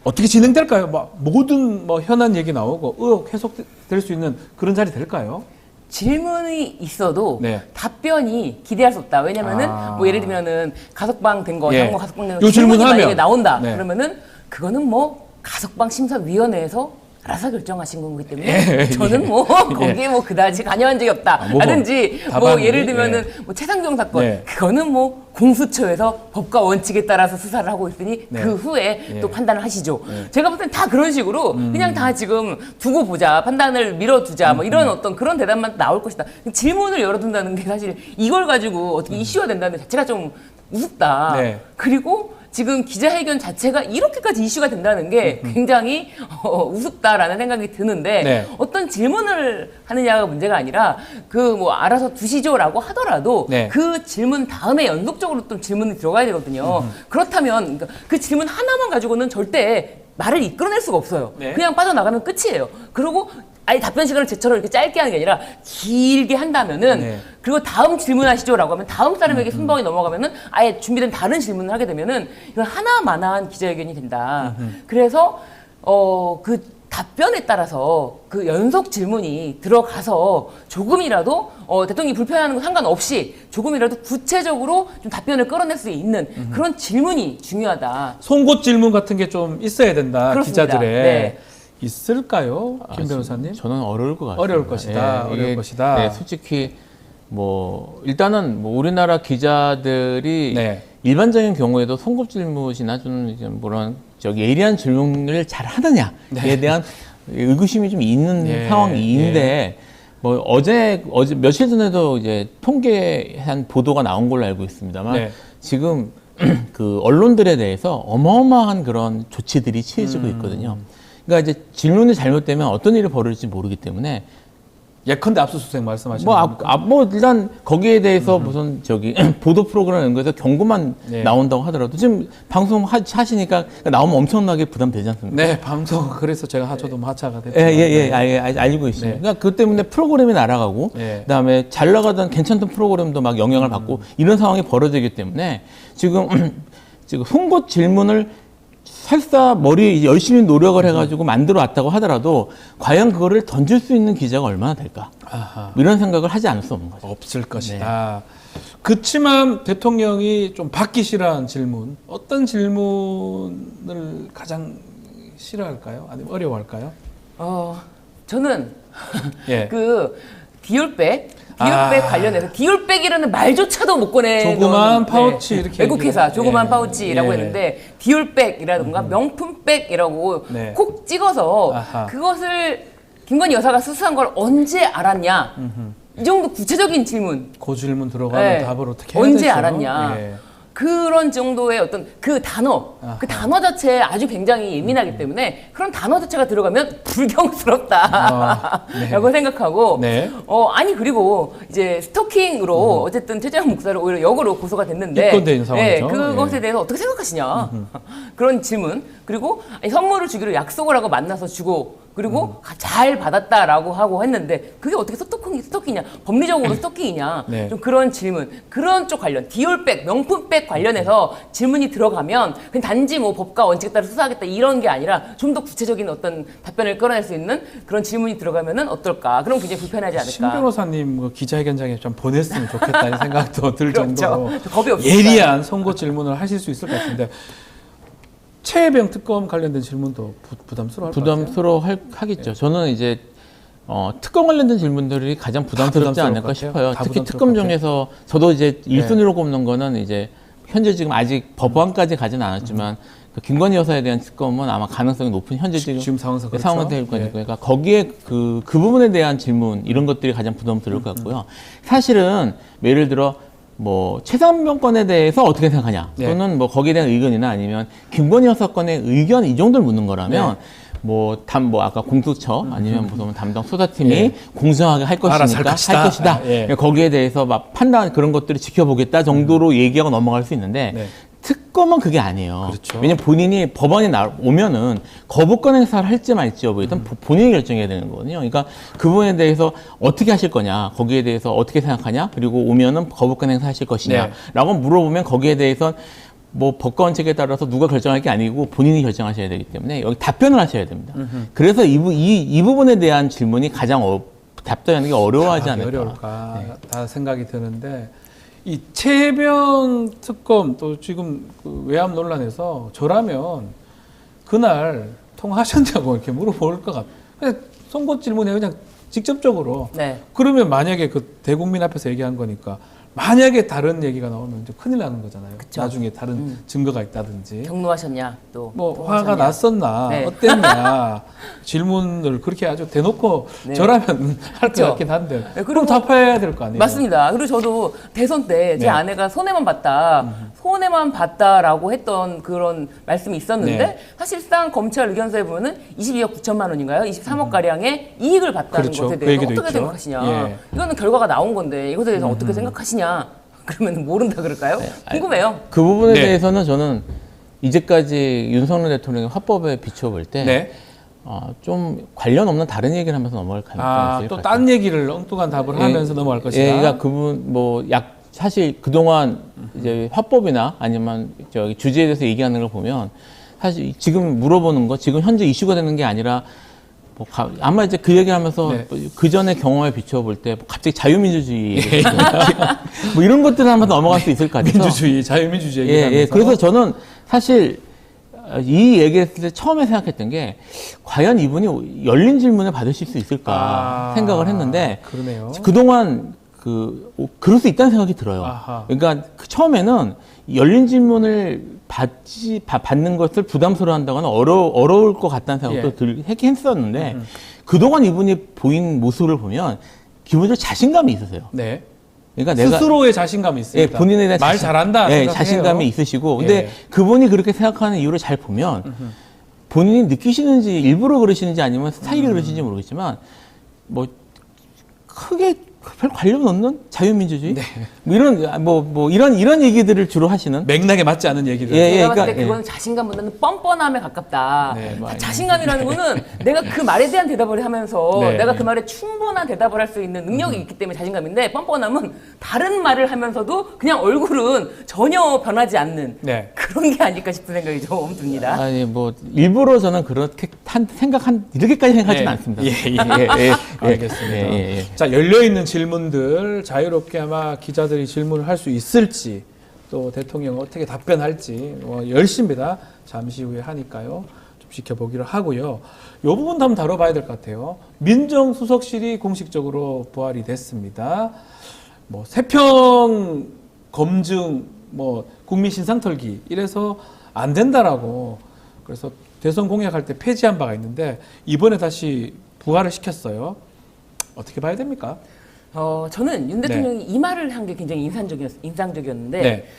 어떻게 진행될까요? 모든 현안 얘기 나오고 의혹 해석될 수 있는 그런 자리 될까요? 질문이 있어도 답변이 기대할 수 없다. 왜냐면은 뭐 예를 들면은 가석방 된 거, 장모 가석방 된 거 질문이 만약에 나온다. 그러면은 그거는 뭐 가석방 심사위원회에서 알아서 결정하신 거기 때문에 저는 뭐 거기에 뭐 그다지 관여한 적이 없다. 라든지 뭐 예를 들면은 뭐 최상병 사건 그거는 뭐 공수처에서 법과 원칙에 따라서 수사를 하고 있으니 그 후에 또 판단을 하시죠. 제가 볼 땐 다 그런 식으로 그냥 다 지금 두고 보자, 판단을 미뤄두자, 뭐 이런 어떤 그런 대답만 나올 것이다. 질문을 열어둔다는 게 사실 이걸 가지고 어떻게 이슈가 된다는 자체가 좀 우습다. 그리고 지금 기자회견 자체가 이렇게까지 이슈가 된다는 게 굉장히 우습다라는 생각이 드는데 어떤 질문을 하느냐가 문제가 아니라 뭐 알아서 두시죠라고 하더라도 그 질문 다음에 연속적으로 또 질문이 들어가야 되거든요. 그렇다면 그 질문 하나만 가지고는 절대 말을 이끌어낼 수가 없어요. 그냥 빠져나가면 끝이에요. 그리고 아니 답변 시간을 제처럼 이렇게 짧게 하는 게 아니라 길게 한다면은 네. 그리고 다음 질문하시죠라고 하면 다음 사람에게 순번이 넘어가면은 아예 준비된 다른 질문을 하게 되면은 이건 하나만한 기자회견이 된다. 그래서 그 답변에 따라서 그 연속 질문이 들어가서 조금이라도 대통령이 불편해하는 거 상관없이 조금이라도 구체적으로 좀 답변을 끌어낼 수 있는 그런 질문이 중요하다. 송곳 질문 같은 게 좀 있어야 된다. 그렇습니다. 기자들의. 네. 있을까요? 김 변호사님? 저는 어려울 것 같아요. 어려울 것이다. 예, 어려울 이게, 것이다. 네, 솔직히 뭐 일단은 뭐 우리나라 기자들이 네. 일반적인 경우에도 송곳 질문이나 좀 이제 뭐런 예리한 질문을 잘 하느냐에 네. 대한 의구심이 좀 있는 네. 상황인데 뭐 어제 며칠 전에도 이제 통계한 보도가 나온 걸로 알고 있습니다만 네. 지금 그 언론들에 대해서 어마어마한 그런 조치들이 취해지고 있거든요. 그러니까 이제 질문이 잘못되면 어떤 일이 벌어질지 모르기 때문에 예컨대 압수수색 말씀하시는 뭐, 겁니까? 뭐 일단 거기에 대해서 무슨 보도 프로그램 이런 거에서 경고만 네. 나온다고 하더라도 지금 방송 하시니까 나오면 엄청나게 부담되지 않습니까? 네, 방송 그래서 제가 저도 하차가 됐죠. 알고 있습니다. 네. 그러니까 그 때문에 프로그램이 날아가고 네. 그다음에 잘 나가던 괜찮던 프로그램도 막 영향을 받고 이런 상황이 벌어지기 때문에 지금 송곳 질문을 설사 머리 열심히 노력을 해가지고 만들어 왔다고 하더라도 과연 그거를 던질 수 있는 기자가 얼마나 될까? 아하. 이런 생각을 하지 않을 수 없는 거죠. 없을 것이다. 그렇지만 대통령이 좀 받기 싫어하는 질문, 어떤 질문을 가장 싫어할까요? 아니면 어려워할까요? 저는 예. 그 디올백 아. 관련해서 디올백이라는 말조차도 못 꺼내 조그만 파우치 이렇게 외국 회사 조그만 예. 파우치라고 예. 했는데 디올백이라든가 명품백이라고 네. 콕 찍어서 아하. 그것을 김건희 여사가 수수한 걸 언제 알았냐 이 정도 구체적인 질문 그 질문 들어가면 네. 답을 어떻게 해야 언제 되죠? 알았냐 예. 그런 정도의 어떤 그 단어, 그 단어 자체에 아주 굉장히 예민하기 때문에 그런 단어 자체가 들어가면 불경스럽다. 네. 라고 생각하고, 네. 아니, 그리고 이제 스토킹으로 어쨌든 최재형 목사를 오히려 역으로 고소가 됐는데, 입건된 상황이죠. 그것에 예. 대해서 어떻게 생각하시냐. 그런 질문. 그리고 아니, 선물을 주기로 약속을 하고 만나서 주고, 그리고 잘 받았다라고 하고 했는데 그게 어떻게 스토킹이냐 법리적으로 스토킹이냐 네. 좀 그런 질문 그런 쪽 관련 디올백 명품백 관련해서 질문이 들어가면 그냥 단지 뭐 법과 원칙에 따라 수사하겠다 이런 게 아니라 좀 더 구체적인 어떤 답변을 끌어낼 수 있는 그런 질문이 들어가면은 어떨까 그럼 굉장히 불편하지 않을까. 신 변호사님 그 기자회견장에 좀 보냈으면 좋겠다는 생각도 들 정도로 그렇죠. 겁이 없으니까. 예리한 송곳 질문을 하실 수 있을 것 같은데 최혜병 특검 관련된 질문도 부담스러울 것 같아요. 부담스러워하겠죠. 저는 이제 특검 관련된 질문들이 가장 부담스럽지 부담스러울 않을까 것 같아요. 싶어요. 다 특히 부담스러울 특검 것 같아요. 중에서 저도 이제 1순위로 꼽는 거는 이제 현재 지금 아직 법안까지 가지는 않았지만 그 김건희 여사에 대한 특검은 아마 가능성이 높은 현재 지금 상황에서 그렇죠. 상황은 될 거니까 예. 그러니까 거기에 그 부분에 대한 질문 이런 것들이 가장 부담스러울 것 같고요. 사실은 예를 들어 뭐 최상병 건에 대해서 어떻게 생각하냐 네. 또는 뭐 거기에 대한 의견이나 아니면 김건희 여사 건의 의견 이 정도를 묻는 거라면 뭐 아까 공수처 아니면 무슨 담당 수사팀이 예. 공정하게 할 알아서 것이니까 할 것이다. 할 것이다. 아, 예. 거기에 대해서 막 판단 그런 것들을 지켜보겠다 정도로 얘기하고 넘어갈 수 있는데 네. 특검은 그게 아니에요. 그렇죠. 왜냐면 본인이 법원에 오면은 거부권 행사를 할지 말지 여부 일단 본인이 결정해야 되는 거거든요. 그러니까 그 부분에 대해서 어떻게 하실 거냐, 거기에 대해서 어떻게 생각하냐, 그리고 오면은 거부권 행사하실 것이냐라고 물어보면 거기에 대해서 뭐 법과 원칙에 따라서 누가 결정할 게 아니고 본인이 결정하셔야 되기 때문에 여기 답변을 하셔야 됩니다. 그래서 이 부분에 대한 질문이 가장 답변하는 게 어려워하지 않을까. 어려울까 다 생각이 드는데 이 최혜병 특검 또 지금 그 외압 논란에서 저라면 그날 통화하셨냐고 이렇게 물어볼 것 같아요. 그냥 송곳 질문에 그냥 직접적으로. 네. 그러면 만약에 그 대국민 앞에서 얘기한 거니까 만약에 다른 얘기가 나오면 이제 큰일 나는 거잖아요. 그쵸. 나중에 다른 증거가 있다든지. 경로하셨냐 또 뭐 통화하셨냐. 화가 났었나 네. 어땠냐 질문을 그렇게 아주 대놓고 네. 저라면 할 것 그쵸. 같긴 한데 네, 그럼 그리고 답해야 될 거 아니에요. 맞습니다. 그리고 저도 대선 때 제 네. 아내가 손해만 봤다라고 했던 그런 말씀이 있었는데 네. 사실상 검찰 의견서에 보면은 22억 9천만 원인가요? 23억 가량의 이익을 봤다는 그렇죠. 것에 그 대해서 얘기도 어떻게 있죠. 생각하시냐? 예. 이거는 결과가 나온 건데 이것에 대해서 어떻게 생각하시냐? 그러면 모른다 그럴까요? 궁금해요. 그 부분에 네. 대해서는 저는 이제까지 윤석열 대통령의 화법에 비춰볼 때 네. 좀 관련 없는 다른 얘기를 하면서 넘어갈 가능성이 있을 것 또 같아요. 딴 얘기를 엉뚱한 답을 하면서 넘어갈 것이다. 그러니까 그분 사실 그동안 이제 화법이나 아니면 저기 주제에 대해서 얘기하는 걸 보면 사실 지금 물어보는 거 지금 현재 이슈가 되는 게 아니라 아마 이제 그 얘기하면서 그 전에 경험에 비춰볼 때 갑자기 자유민주주의 뭐 이런 것들을 한번 넘어갈 수 있을 것 같아서 민주주의, 자유민주주의 얘기하면서. 그래서 저는 사실 이 얘기했을 때 처음에 생각했던 게 과연 이분이 열린 질문을 받으실 수 있을까 생각을 했는데 그러네요. 그동안 그럴 수 있다는 생각이 들어요. 그러니까 처음에는 열린 질문을 받는 것을 부담스러워한다거나 어려울 것 같다는 생각도 했었는데 그동안 이분이 보인 모습을 보면 기본적으로 자신감이 있으세요. 네. 그러니까 스스로의 자신감이 있습니다. 본인에 대한 말 잘한다. 자신감이 있으시고, 근데 그분이 그렇게 생각하는 이유를 잘 보면 본인이 느끼시는지 일부러 그러시는지 아니면 스타일이 그러시는지 모르겠지만 뭐 크게 별 관련 없는 자유민주주의 이런 얘기들을 주로 하시는 맥락에 맞지 않은 얘기들. 제가 봤을 때 그건 자신감보다는 뻔뻔함에 가깝다. 자신감이라는 거는 내가 그 말에 대한 대답을 하면서 내가 그 말에 충분한 대답을 할 수 있는 능력이 있기 때문에 자신감인데 뻔뻔함은 다른 말을 하면서도 그냥 얼굴은 전혀 변하지 않는 그런 게 아닐까 싶은 생각이 좀 듭니다. 아니 일부러 저는 그렇게 이렇게까지 생각하지는 않습니다. 알겠습니다. 자, 열려있는 질문들 자유롭게 아마 기자들이 질문을 할 수 있을지 또 대통령 어떻게 답변할지 열심입니다. 잠시 후에 하니까요. 좀 지켜보기로 하고요. 이 부분도 한번 다뤄봐야 될 것 같아요. 민정수석실이 공식적으로 부활이 됐습니다. 세평 검증, 국민 신상 털기 이래서 안 된다라고 그래서 대선 공약할 때 폐지한 바가 있는데 이번에 다시 부활을 시켰어요. 어떻게 봐야 됩니까? 저는 윤 대통령이 이 말을 한 게 굉장히 인상적이었는데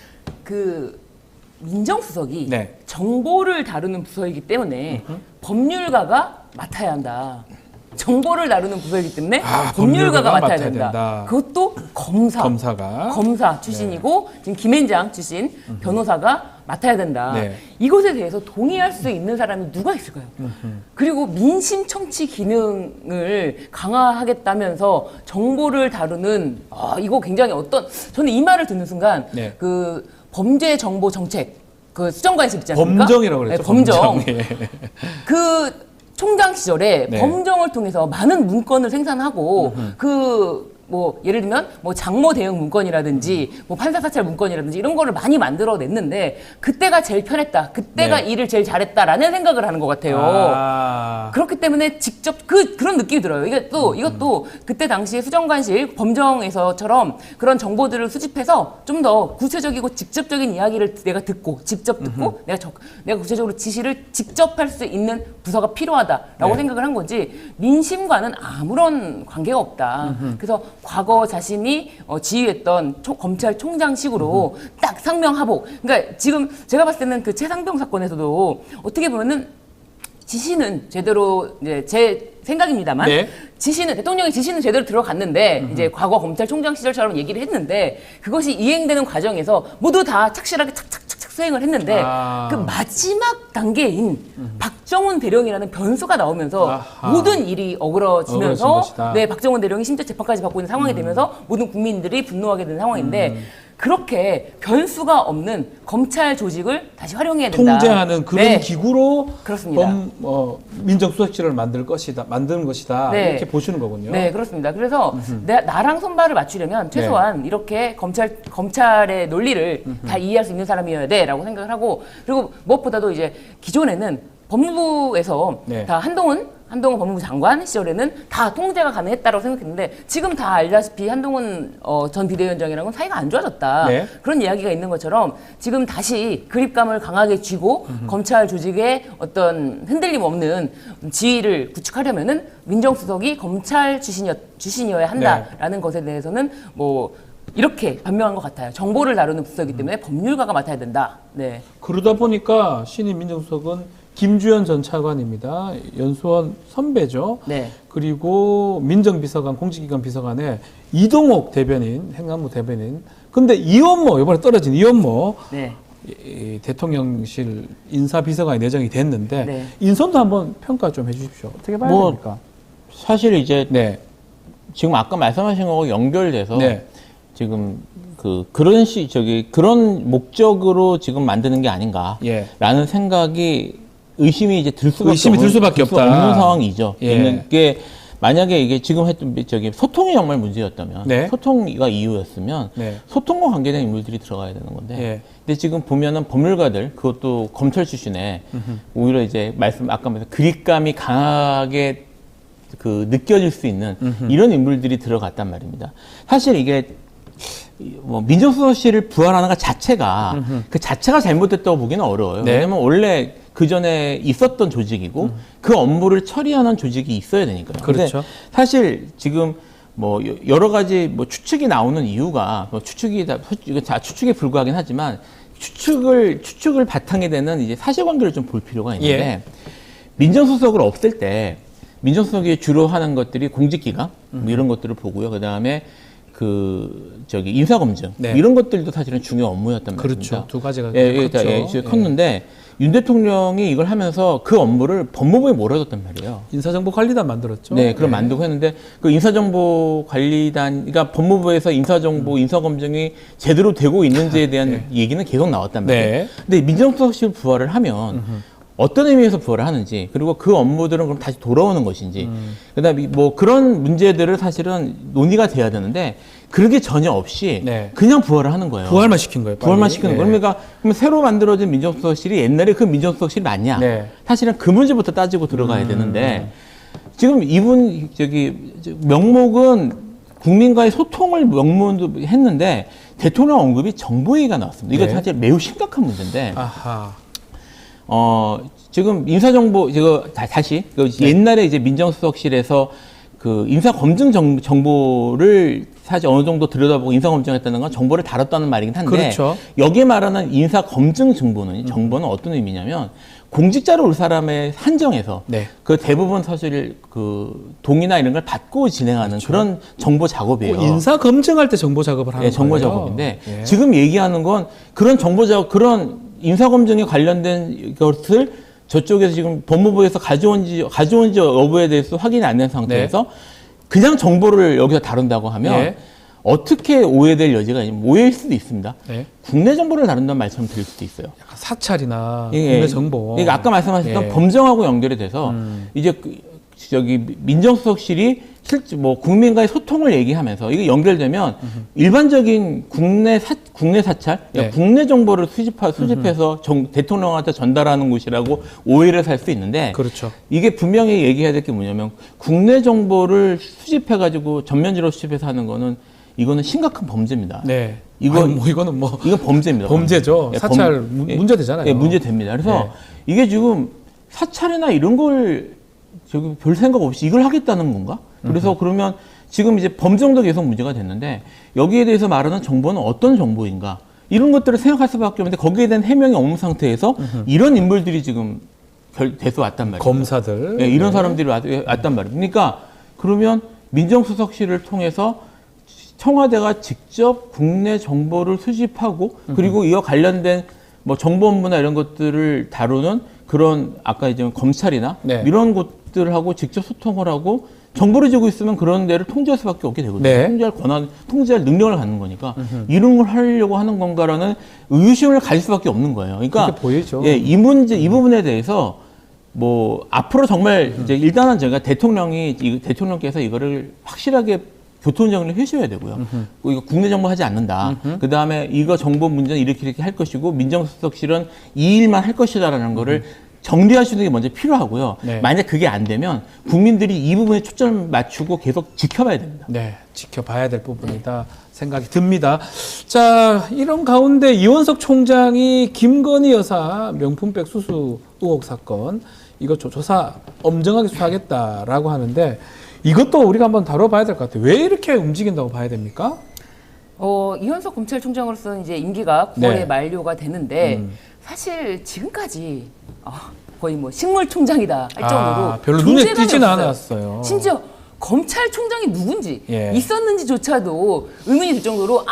그 민정수석이 정보를 다루는 부서이기 때문에 법률가가 맡아야 한다. 정보를 다루는 부서이기 때문에 법률가가 맡아야 된다. 그것도 검사 출신이고 지금 김앤장 출신 변호사가 맡아야 된다. 이것에 대해서 동의할 수 있는 사람이 누가 있을까요? 그리고 민심 청취 기능을 강화하겠다면서 정보를 다루는 이거 굉장히 저는 이 말을 듣는 순간 그 범죄 정보 정책 그 수정관실 있지 않습니까? 범정이라고 그랬죠. 범정. 그 총장 시절에 범정을 통해서 많은 문건을 생산하고 예를 들면 장모 대응 문건이라든지 판사 사찰 문건이라든지 이런 거를 많이 만들어냈는데 그때가 제일 편했다. 그때가 일을 제일 잘했다라는 생각을 하는 것 같아요. 그렇기 때문에 직접 그런 느낌이 들어요. 이것도 그때 당시에 수정관실 범정에서처럼 그런 정보들을 수집해서 좀 더 구체적이고 직접적인 이야기를 내가 직접 듣고 내가 구체적으로 지시를 직접 할 수 있는 부서가 필요하다라고 생각을 한 거지 민심과는 아무런 관계가 없다. 그래서 과거 자신이 지휘했던 검찰총장식으로 딱 상명하복. 그러니까 지금 제가 봤을 때는 그 최상병 사건에서도 어떻게 보면은 지시는 제대로 이제 제 생각입니다만 대통령의 지시는 제대로 들어갔는데 이제 과거 검찰총장 시절처럼 얘기를 했는데 그것이 이행되는 과정에서 모두 다 착실하게 착착착착 수행을 했는데 그 마지막 단계인 박정훈 대령이라는 변수가 나오면서 모든 일이 어그러지면서 박정훈 대령이 심지어 재판까지 받고 있는 상황이 되면서 모든 국민들이 분노하게 되는 상황인데 그렇게 변수가 없는 검찰 조직을 다시 활용해야 된다. 통제하는 그런 기구로 그렇습니다. 민정수석실을 만드는 것이다. 이렇게 보시는 거군요. 네, 그렇습니다. 그래서 나랑 손발을 맞추려면 최소한 이렇게 검찰의 논리를 다 이해할 수 있는 사람이어야 돼라고 생각을 하고 그리고 무엇보다도 이제 기존에는 법무부에서 다 한동훈 법무부 장관 시절에는 다 통제가 가능했다고 생각했는데 지금 다 알다시피 한동훈 전 비대위원장이랑은 사이가 안 좋아졌다. 그런 이야기가 있는 것처럼 지금 다시 그립감을 강하게 쥐고 검찰 조직의 어떤 흔들림 없는 지위를 구축하려면은 민정수석이 검찰 출신이어야 한다라는 것에 대해서는 이렇게 변명한 것 같아요. 정보를 다루는 부서이기 때문에 법률가가 맡아야 된다. 그러다 보니까 신임 민정수석은 김주현 전 차관입니다. 연수원 선배죠. 그리고 민정비서관, 공직기관 비서관에 이동욱 대변인, 행안부 대변인. 근데 이원모, 이번에 떨어진 이원모. 이 대통령실 인사비서관이 내정이 됐는데 네. 인선도 한번 평가 좀 해주십시오. 어떻게 봐야 뭐, 됩니까? 사실 이제 네. 지금 아까 말씀하신 거하고 연결돼서 네. 지금 그런 목적으로 지금 만드는 게 아닌가라는 예. 생각이 의심이 이제 들 수밖에 의심이 들 수밖에 없다. 없는 상황이죠. 예. 있는 게 만약에 이게 지금 했던 소통이 정말 문제였다면 네. 소통이가 이유였으면 네. 소통과 관계된 인물들이 들어가야 되는 건데 예. 근데 지금 보면은 법률가들 그것도 검찰 출신에 오히려 이제 아까 말씀 그립감이 강하게 느껴질 수 있는 이런 인물들이 들어갔단 말입니다. 사실 이게 뭐 민정수석실을 부활하는 것 자체가 그 자체가 잘못됐다고 보기는 어려워요. 네. 왜냐면 원래 그 전에 있었던 조직이고 그 업무를 처리하는 조직이 있어야 되니까요. 근데 그렇죠. 사실 지금 뭐 여러 가지 뭐 추측이 나오는 이유가 뭐 추측이 추측에 불과하긴 하지만 추측을 바탕에 되는 이제 사실관계를 좀 볼 필요가 있는데 예. 민정수석을 없앨 때 민정수석이 주로 하는 것들이 공직기강 뭐 이런 것들을 보고요. 그 다음에 인사검증 네. 이런 것들도 사실은 중요한 업무였단 말입니다. 그렇죠. 두 가지가 컸죠. 컸는데 윤 대통령이 이걸 하면서 그 업무를 법무부에 몰아줬단 말이에요. 인사정보관리단 만들었죠. 네, 그럼 만들고 했는데 그 인사정보관리단, 그러니까 법무부에서 인사정보, 인사검증이 제대로 되고 있는지에 대한 얘기는 계속 나왔단 말이에요. 네. 근데 민정수석실 부활을 하면 어떤 의미에서 부활을 하는지, 그리고 그 업무들은 그럼 다시 돌아오는 것인지, 그다음에 뭐 그런 문제들을 사실은 논의가 돼야 되는데 그게 전혀 없이 네. 그냥 부활을 하는 거예요. 부활만 시킨 거예요. 빨리. 부활만 시키는 네. 거예요. 그러니까 그럼 새로 만들어진 민정수석실이 옛날에 그 민정수석실이 맞냐? 네. 사실은 그 문제부터 따지고 들어가야 되는데 지금 이분 명목은 국민과의 소통을 명문도 했는데 대통령 언급이 정보얘기가 나왔습니다. 이거 네. 사실 매우 심각한 문제인데. 아하. 지금 인사정보, 다시, 옛날에 이제 민정수석실에서 그 인사검증 정보를 사실 어느 정도 들여다보고 인사검증했다는 건 정보를 다뤘다는 말이긴 한데. 그렇죠. 여기에 말하는 인사검증 정보는 어떤 의미냐면 공직자로 올 사람의 한정에서 네. 그 대부분 사실 그 동의나 이런 걸 받고 진행하는 그렇죠. 그런 정보 작업이에요. 인사 검증할 때 정보 작업을 하는 네, 정보 거예요. 작업인데 예. 지금 얘기하는 건 그런 정보 작업, 그런 인사검증에 관련된 것을 저쪽에서 지금 법무부에서 가져온지 여부에 대해서 확인이 안 된 상태에서 그냥 정보를 여기서 다룬다고 하면 네. 어떻게 오해될 여지가 있냐면 오해일 수도 있습니다. 네. 국내 정보를 다룬다는 말씀을 드릴 수도 있어요. 약간 사찰이나 예, 국내 정보. 그러니까 아까 말씀하셨던 예. 범정하고 연결이 돼서 이제 민정수석실이 실제 뭐 국민과의 소통을 얘기하면서 이게 연결되면 일반적인 국내 사찰, 네. 국내 정보를 수집해서 대통령한테 전달하는 곳이라고 오해를 살 수 있는데 그렇죠. 이게 분명히 얘기해야 될 게 뭐냐면 국내 정보를 수집해가지고 전면지로 수집해서 하는 거는 이거는 심각한 범죄입니다. 네. 이건 범죄입니다. 범죄죠. 예, 사찰 문제 되잖아요. 예, 문제 됩니다. 그래서 이게 지금 사찰이나 이런 걸 별 생각 없이 이걸 하겠다는 건가? 그래서 그러면 지금 이제 범정도 계속 문제가 됐는데 여기에 대해서 말하는 정보는 어떤 정보인가? 이런 것들을 생각할 수밖에 없는데 거기에 대한 해명이 없는 상태에서 이런 인물들이 지금 돼서 왔단 말이에요. 검사들. 네, 이런 사람들이 왔단 말이에요. 그러니까 그러면 민정수석실을 통해서 청와대가 직접 국내 정보를 수집하고 그리고 이와 관련된 뭐 정보 업무나 이런 것들을 다루는 그런 아까 이제 검찰이나 네. 이런 곳들하고 직접 소통을 하고 정보를 주고 있으면 그런 데를 통제할 수밖에 없게 되거든요. 네. 통제할 능력을 갖는 거니까 이런 걸 하려고 하는 건가라는 의구심을 가질 수밖에 없는 거예요. 그러니까 그렇게 보이죠. 예, 이 부분에 대해서 뭐 앞으로 정말 이제 일단은 제가 대통령께서 이거를 확실하게 교통정리를 해주셔야 되고요. 이거 국내 정보 하지 않는다. 그 다음에 이거 정보 문제는 이렇게 할 것이고 민정수석실은 이 일만 할 것이다라는 거를 정리하시는 게 먼저 필요하고요. 네. 만약 그게 안 되면 국민들이 이 부분에 초점을 맞추고 계속 지켜봐야 됩니다. 네, 지켜봐야 될 부분이다 생각이 듭니다. 자, 이런 가운데 이원석 총장이 김건희 여사 명품백 수수 의혹 사건 이거 조사 엄정하게 수사하겠다라고 하는데 이것도 우리가 한번 다뤄봐야 될 것 같아요. 왜 이렇게 움직인다고 봐야 됩니까? 이현석 검찰총장으로서는 이제 임기가 9월에 네. 만료가 되는데 사실 지금까지 거의 뭐 식물총장이다 할 정도로 별로 눈에 존재감이 띄지는 없어요. 않았어요. 심지어 검찰총장이 누군지 예. 있었는지조차도 의문이 들 정도로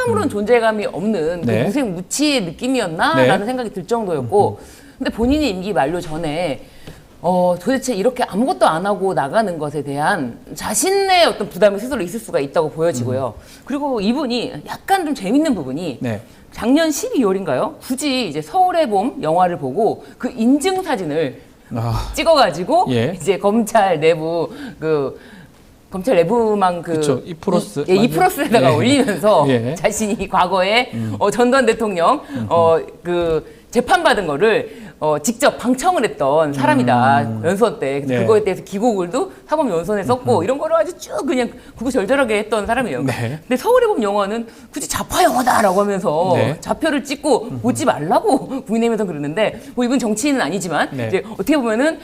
아무런 존재감이 없는 네. 그 무색무취의 느낌이었나라는 네. 생각이 들 정도였고 근데 본인이 임기 만료 전에 도대체 이렇게 아무것도 안 하고 나가는 것에 대한 자신의 어떤 부담이 스스로 있을 수가 있다고 보여지고요. 그리고 이분이 약간 좀 재밌는 부분이 네. 작년 12월인가요? 굳이 이제 서울의 봄 영화를 보고 그 인증 사진을 찍어가지고 예. 이제 검찰 내부망 그쵸. 이프로스. 예, 이프로스에다가 예. 올리면서 예. 자신이 과거에 전두환 대통령 재판받은 거를 직접 방청을 했던 사람이다. 연수원 때. 네. 그거에 대해서 기고글도 사법연수원에 썼고 이런 거를 아주 쭉 그냥 구구절절하게 했던 사람이에요. 네. 근데 서울의 봄 영화는 굳이 좌파 영화다라고 하면서 네. 좌표를 찍고 보지 말라고 국민의힘에서 그러는데 뭐 이분 정치인은 아니지만 네. 이제 어떻게 보면은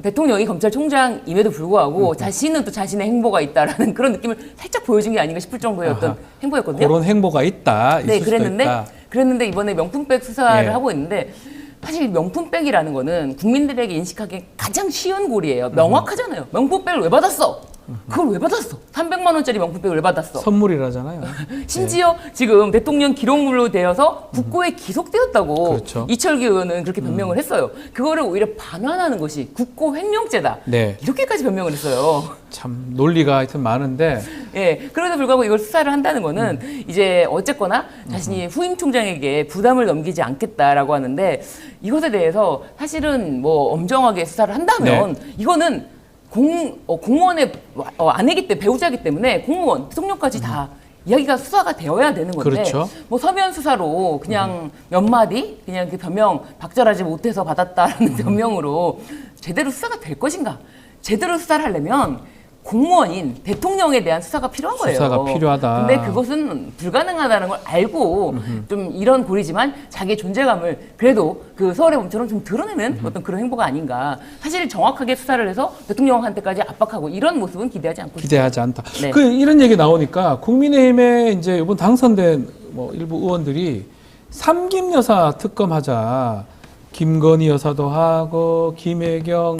대통령이 검찰총장임에도 불구하고 자신은 또 자신의 행보가 있다라는 그런 느낌을 살짝 보여준 게 아닌가 싶을 정도의 어떤 행보였거든요. 그런 행보가 있다. 네, 있을 수도 있다. 그랬는데 이번에 명품백 수사를 예. 하고 있는데 사실 명품백이라는 거는 국민들에게 인식하기 가장 쉬운 고리예요. 명확하잖아요. 명품백을 왜 받았어? 그걸 왜 받았어? 300만 원짜리 명품백을 왜 받았어? 선물이라잖아요. 심지어 지금 대통령 기록물로 되어서 국고에 기속되었다고 그렇죠. 이철규 의원은 그렇게 변명을 했어요. 그거를 오히려 반환하는 것이 국고 횡령죄다. 네. 이렇게까지 변명을 했어요. 참 논리가 하여튼 많은데 예, 그럼에도 불구하고 이걸 수사를 한다는 거는 이제 어쨌거나 자신이 후임 총장에게 부담을 넘기지 않겠다라고 하는데 이것에 대해서 사실은 뭐 엄정하게 수사를 한다면 이거는 공무원의 아내기 때문에 배우자이기 때문에 공무원, 대통령까지 다 이야기가 수사가 되어야 되는 건데 그렇죠. 뭐 서면 수사로 그냥 몇 마디 그냥 그 변명 박절하지 못해서 받았다라는 변명으로 제대로 수사가 될 것인가? 제대로 수사를 하려면 공무원인 대통령에 대한 수사가 필요한 거예요. 수사가 필요하다. 근데 그것은 불가능하다는 걸 알고 좀 이런 고리지만 자기의 존재감을 그래도 그 서울의 봄처럼 좀 드러내는 어떤 그런 행보가 아닌가. 사실 정확하게 수사를 해서 대통령한테까지 압박하고 이런 모습은 기대하지 않고 있습니다. 기대하지 않다. 네. 이런 얘기 나오니까 국민의힘에 이제 이번 당선된 뭐 일부 의원들이 삼김 여사 특검하자. 김건희 여사도 하고 김혜경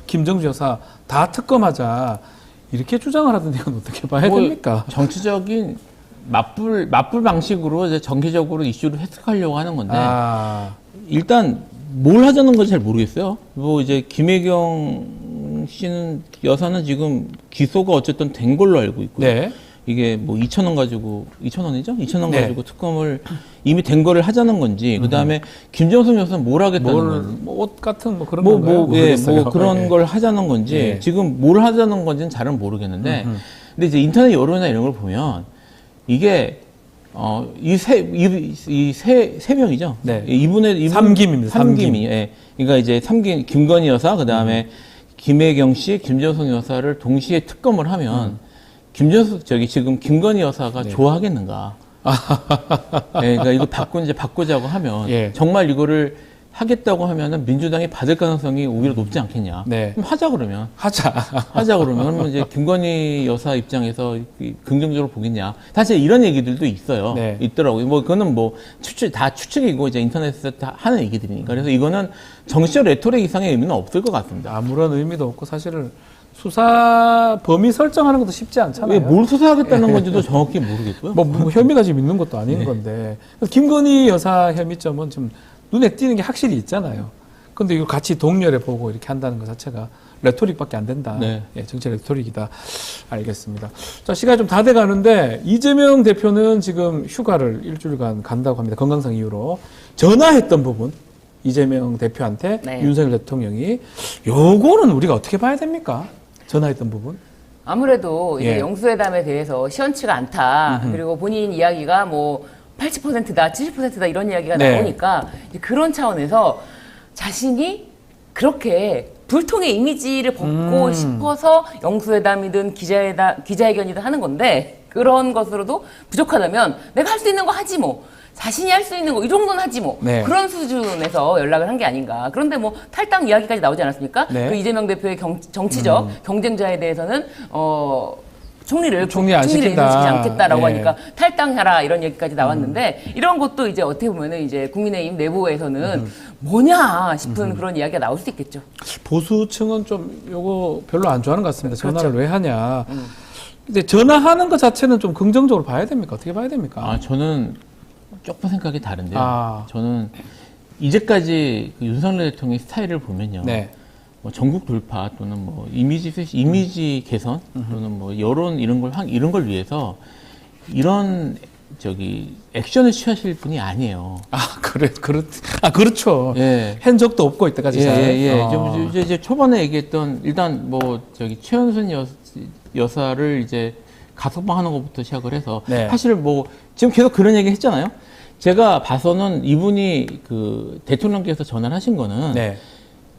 김정주 여사 다 특검하자. 이렇게 주장을 하던데 이건 어떻게 봐야 됩니까? 정치적인 맞불 방식으로 이제 정기적으로 이슈를 해석하려고 하는 건데 일단 뭘 하자는 건지 잘 모르겠어요. 뭐 이제 김혜경 씨는 여사는 지금 기소가 어쨌든 된 걸로 알고 있고요. 네. 이게 뭐 2,000원 가지고 2,000원이죠? 2,000원 네. 가지고 특검을 이미 된 거를 하자는 건지 그다음에 김정숙 여사는 뭘 하겠다는 건지 옷 같은 그런 건가요? 뭐 그런 네. 걸 하자는 건지 네. 지금 뭘 하자는 건지는 잘은 모르겠는데 근데 이제 인터넷 여론이나 이런 걸 보면 이게 이 세 명이죠. 네. 이분의 삼김입니다. 삼김이. 예. 그러니까 이제 삼김 김건희 여사 그다음에 김혜경 씨, 김정숙 여사를 동시에 특검을 하면 지금 김건희 여사가 네. 좋아하겠는가? 네, 그러니까 이거 바꾸자고 하면 예. 정말 이거를 하겠다고 하면은 민주당이 받을 가능성이 오히려 높지 않겠냐? 네. 그럼 하자 그러면 하자. 그러면 이제 김건희 여사 입장에서 긍정적으로 보겠냐? 사실 이런 얘기들도 있어요. 네. 있더라고요. 뭐 그거는 뭐 추측이고 이제 인터넷에서 다 하는 얘기들이니까. 그래서 이거는 정치적 레토릭 이상의 의미는 없을 것 같습니다. 아무런 의미도 없고 사실은 수사 범위 설정하는 것도 쉽지 않잖아요. 왜 뭘 수사하겠다는 건지도 정확히 모르겠고요. 뭐 혐의가 지금 있는 것도 아닌 건데 김건희 여사 혐의점은 좀 눈에 띄는 게 확실히 있잖아요. 근데 이걸 같이 동렬해 보고 이렇게 한다는 것 자체가 레토릭밖에 안 된다. 네. 예, 정치 레토릭이다. 알겠습니다. 자, 시간이 좀 다 돼 가는데 이재명 대표는 지금 휴가를 일주일간 간다고 합니다. 건강상 이유로. 전화했던 부분 이재명 대표한테 네. 윤석열 대통령이 요거는 우리가 어떻게 봐야 됩니까? 전화했던 부분. 아무래도 이제 예. 영수회담에 대해서 시원치가 않다. 그리고 본인 이야기가 뭐 80%다, 70%다 이런 이야기가 네. 나오니까 이제 그런 차원에서 자신이 그렇게 불통의 이미지를 벗고 싶어서 영수회담이든 기자회견이든 하는 건데 그런 것으로도 부족하다면 내가 할 수 있는 거 하지 뭐. 자신이 할 수 있는 거 이 정도는 하지 뭐. 네. 그런 수준에서 연락을 한 게 아닌가. 그런데 뭐 탈당 이야기까지 나오지 않았습니까? 네. 그 이재명 대표의 정치적 경쟁자에 대해서는 총리를 총리 안 시킨다. 시키지 않겠다라고 예. 하니까 탈당하라 이런 얘기까지 나왔는데 이런 것도 이제 어떻게 보면은 이제 국민의힘 내부에서는 뭐냐 싶은 그런 이야기가 나올 수 있겠죠. 보수층은 좀 요거 별로 안 좋아하는 것 같습니다. 전화를 왜 하냐. 근데 전화하는 것 자체는 좀 긍정적으로 봐야 됩니까? 어떻게 봐야 됩니까? 아, 저는 조금 생각이 다른데요. 아. 저는 이제까지 그 윤석열 대통령의 스타일을 보면요. 네. 뭐 전국 돌파 또는 뭐 이미지 개선 또는 뭐 여론 이런 걸 위해서 이런 액션을 취하실 분이 아니에요. 그렇죠. 예. 한 적도 없고 이때까지. 이제 초반에 얘기했던 일단 최은순 여사를 이제 가석방하는 것부터 시작을 해서 네. 사실 지금 계속 그런 얘기 했잖아요. 제가 봐서는 이분이 그 대통령께서 전화를 하신 거는 네.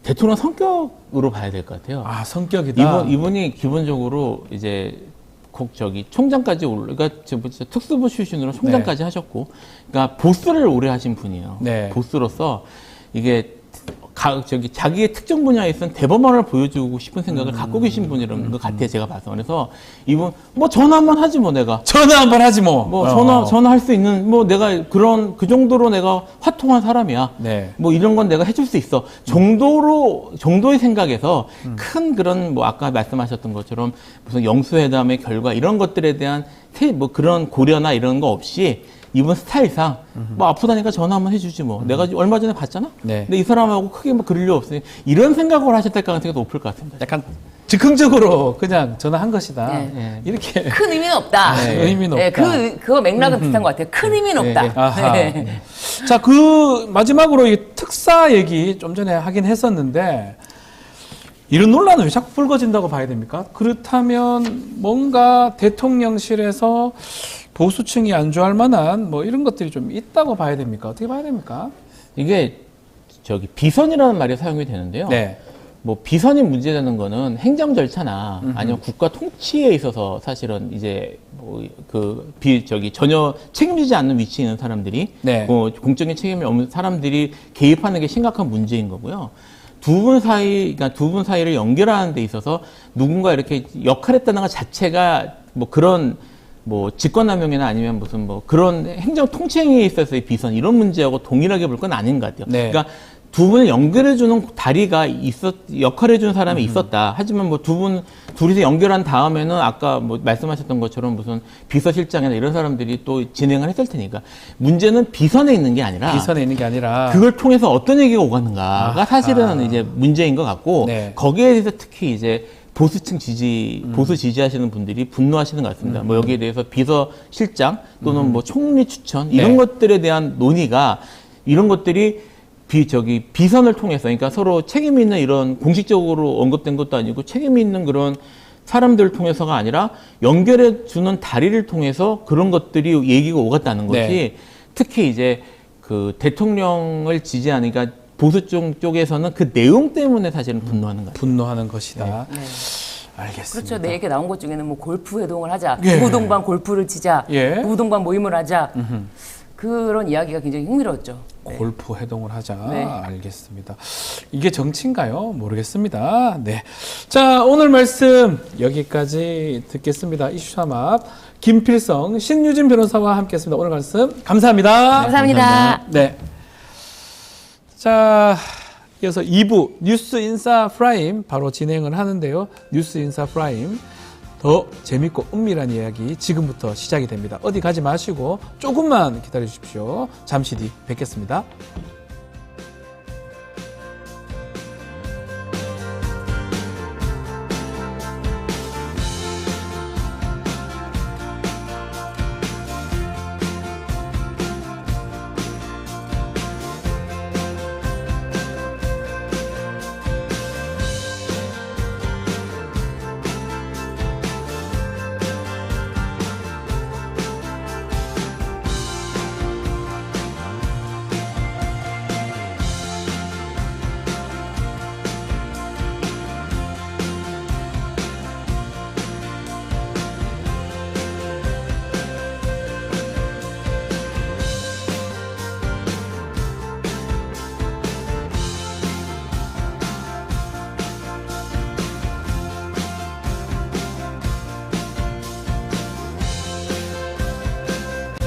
대통령 성격으로 봐야 될 것 같아요. 아, 성격이다. 이분이 기본적으로 이제 총장까지 그러니까 특수부 출신으로 총장까지 하셨고, 그러니까 보스를 오래 하신 분이에요. 네. 보스로서 이게 자기의 특정 분야에 있어서 대범함을 보여주고 싶은 생각을 갖고 계신 분이라는 것 같아요. 제가 봐서. 그래서 이분 전화 한번 하지 내가. 전화 한번 하지 뭐. 전화할 수 있는 내가 그 정도로 내가 화통한 사람이야. 네. 이런 건 내가 해줄 수 있어. 정도의 생각에서 큰 그런 아까 말씀하셨던 것처럼 무슨 영수회담의 결과 이런 것들에 대한 그런 고려나 이런 거 없이 이분 스타일상 아프다니까 전화 한번 해주지 내가 얼마 전에 봤잖아. 네. 근데 이 사람하고 크게 그럴 일 없으니 이런 생각을 하셨을 가능성이 높을 것 같습니다. 약간 즉흥적으로 그냥 전화한 것이다. 네. 이렇게. 큰 의미는 없다. 네, 의미는 네, 없다. 그거 맥락은 비슷한 것 같아요. 큰 의미는 없다. 네. 아하. 네. 자, 마지막으로 이 특사 얘기 좀 전에 하긴 했었는데, 이런 논란은 왜 자꾸 불거진다고 봐야 됩니까? 그렇다면 뭔가 대통령실에서 보수층이 안 좋아할 만한 이런 것들이 좀 있다고 봐야 됩니까? 어떻게 봐야 됩니까? 이게 비선이라는 말이 사용이 되는데요. 네. 비선이 문제되는 거는 행정 절차나 아니면 국가 통치에 있어서 사실은 이제 전혀 책임지지 않는 위치에 있는 사람들이 네. 공적인 책임이 없는 사람들이 개입하는 게 심각한 문제인 거고요. 두 분 사이를 연결하는 데 있어서 누군가 이렇게 역할했다는 것 자체가 그런 직권남용이나 아니면 무슨 그런 행정 통치행위에 있어서의 비선 이런 문제하고 동일하게 볼 건 아닌 것 같아요. 네. 그러니까 두 분을 연결해주는 다리가 역할해주는 사람이 있었다. 하지만 둘이서 연결한 다음에는 아까 말씀하셨던 것처럼 무슨 비서실장이나 이런 사람들이 또 진행을 했을 테니까 문제는 비선에 있는 게 아니라 그걸 통해서 어떤 얘기가 오갔는가가 사실은 이제 문제인 것 같고 네. 거기에 대해서 특히 이제 보수 지지하시는 분들이 분노하시는 것 같습니다. 여기에 대해서 비서실장 또는 총리 추천 이런 네. 것들에 대한 논의가 이런 것들이 비선을 통해서 그러니까 서로 책임 있는 이런 공식적으로 언급된 것도 아니고 책임 있는 그런 사람들을 통해서가 아니라 연결해 주는 다리를 통해서 그런 것들이 얘기가 오갔다는 것이 네. 특히 이제 대통령을 지지하니까 보수 쪽에서는 그 내용 때문에 사실은 분노하는 거예요. 분노하는 것이다. 네. 알겠습니다. 그렇죠. 내 얘기 나온 것 중에는 골프 회동을 하자, 예. 부부동반 골프를 치자, 예. 부부동반 모임을 하자. 그런 이야기가 굉장히 흥미로웠죠. 골프 회동을 하자. 네. 알겠습니다. 이게 정치인가요? 모르겠습니다. 네. 자, 오늘 말씀 여기까지 듣겠습니다. 이슈삼합 김필성, 신유진 변호사와 함께했습니다. 오늘 말씀 감사합니다. 감사합니다. 네. 자, 이어서 2부 뉴스 인사 프라임 바로 진행을 하는데요. 뉴스 인사 프라임. 더 재밌고 은밀한 이야기 지금부터 시작이 됩니다. 어디 가지 마시고 조금만 기다려 주십시오. 잠시 뒤 뵙겠습니다.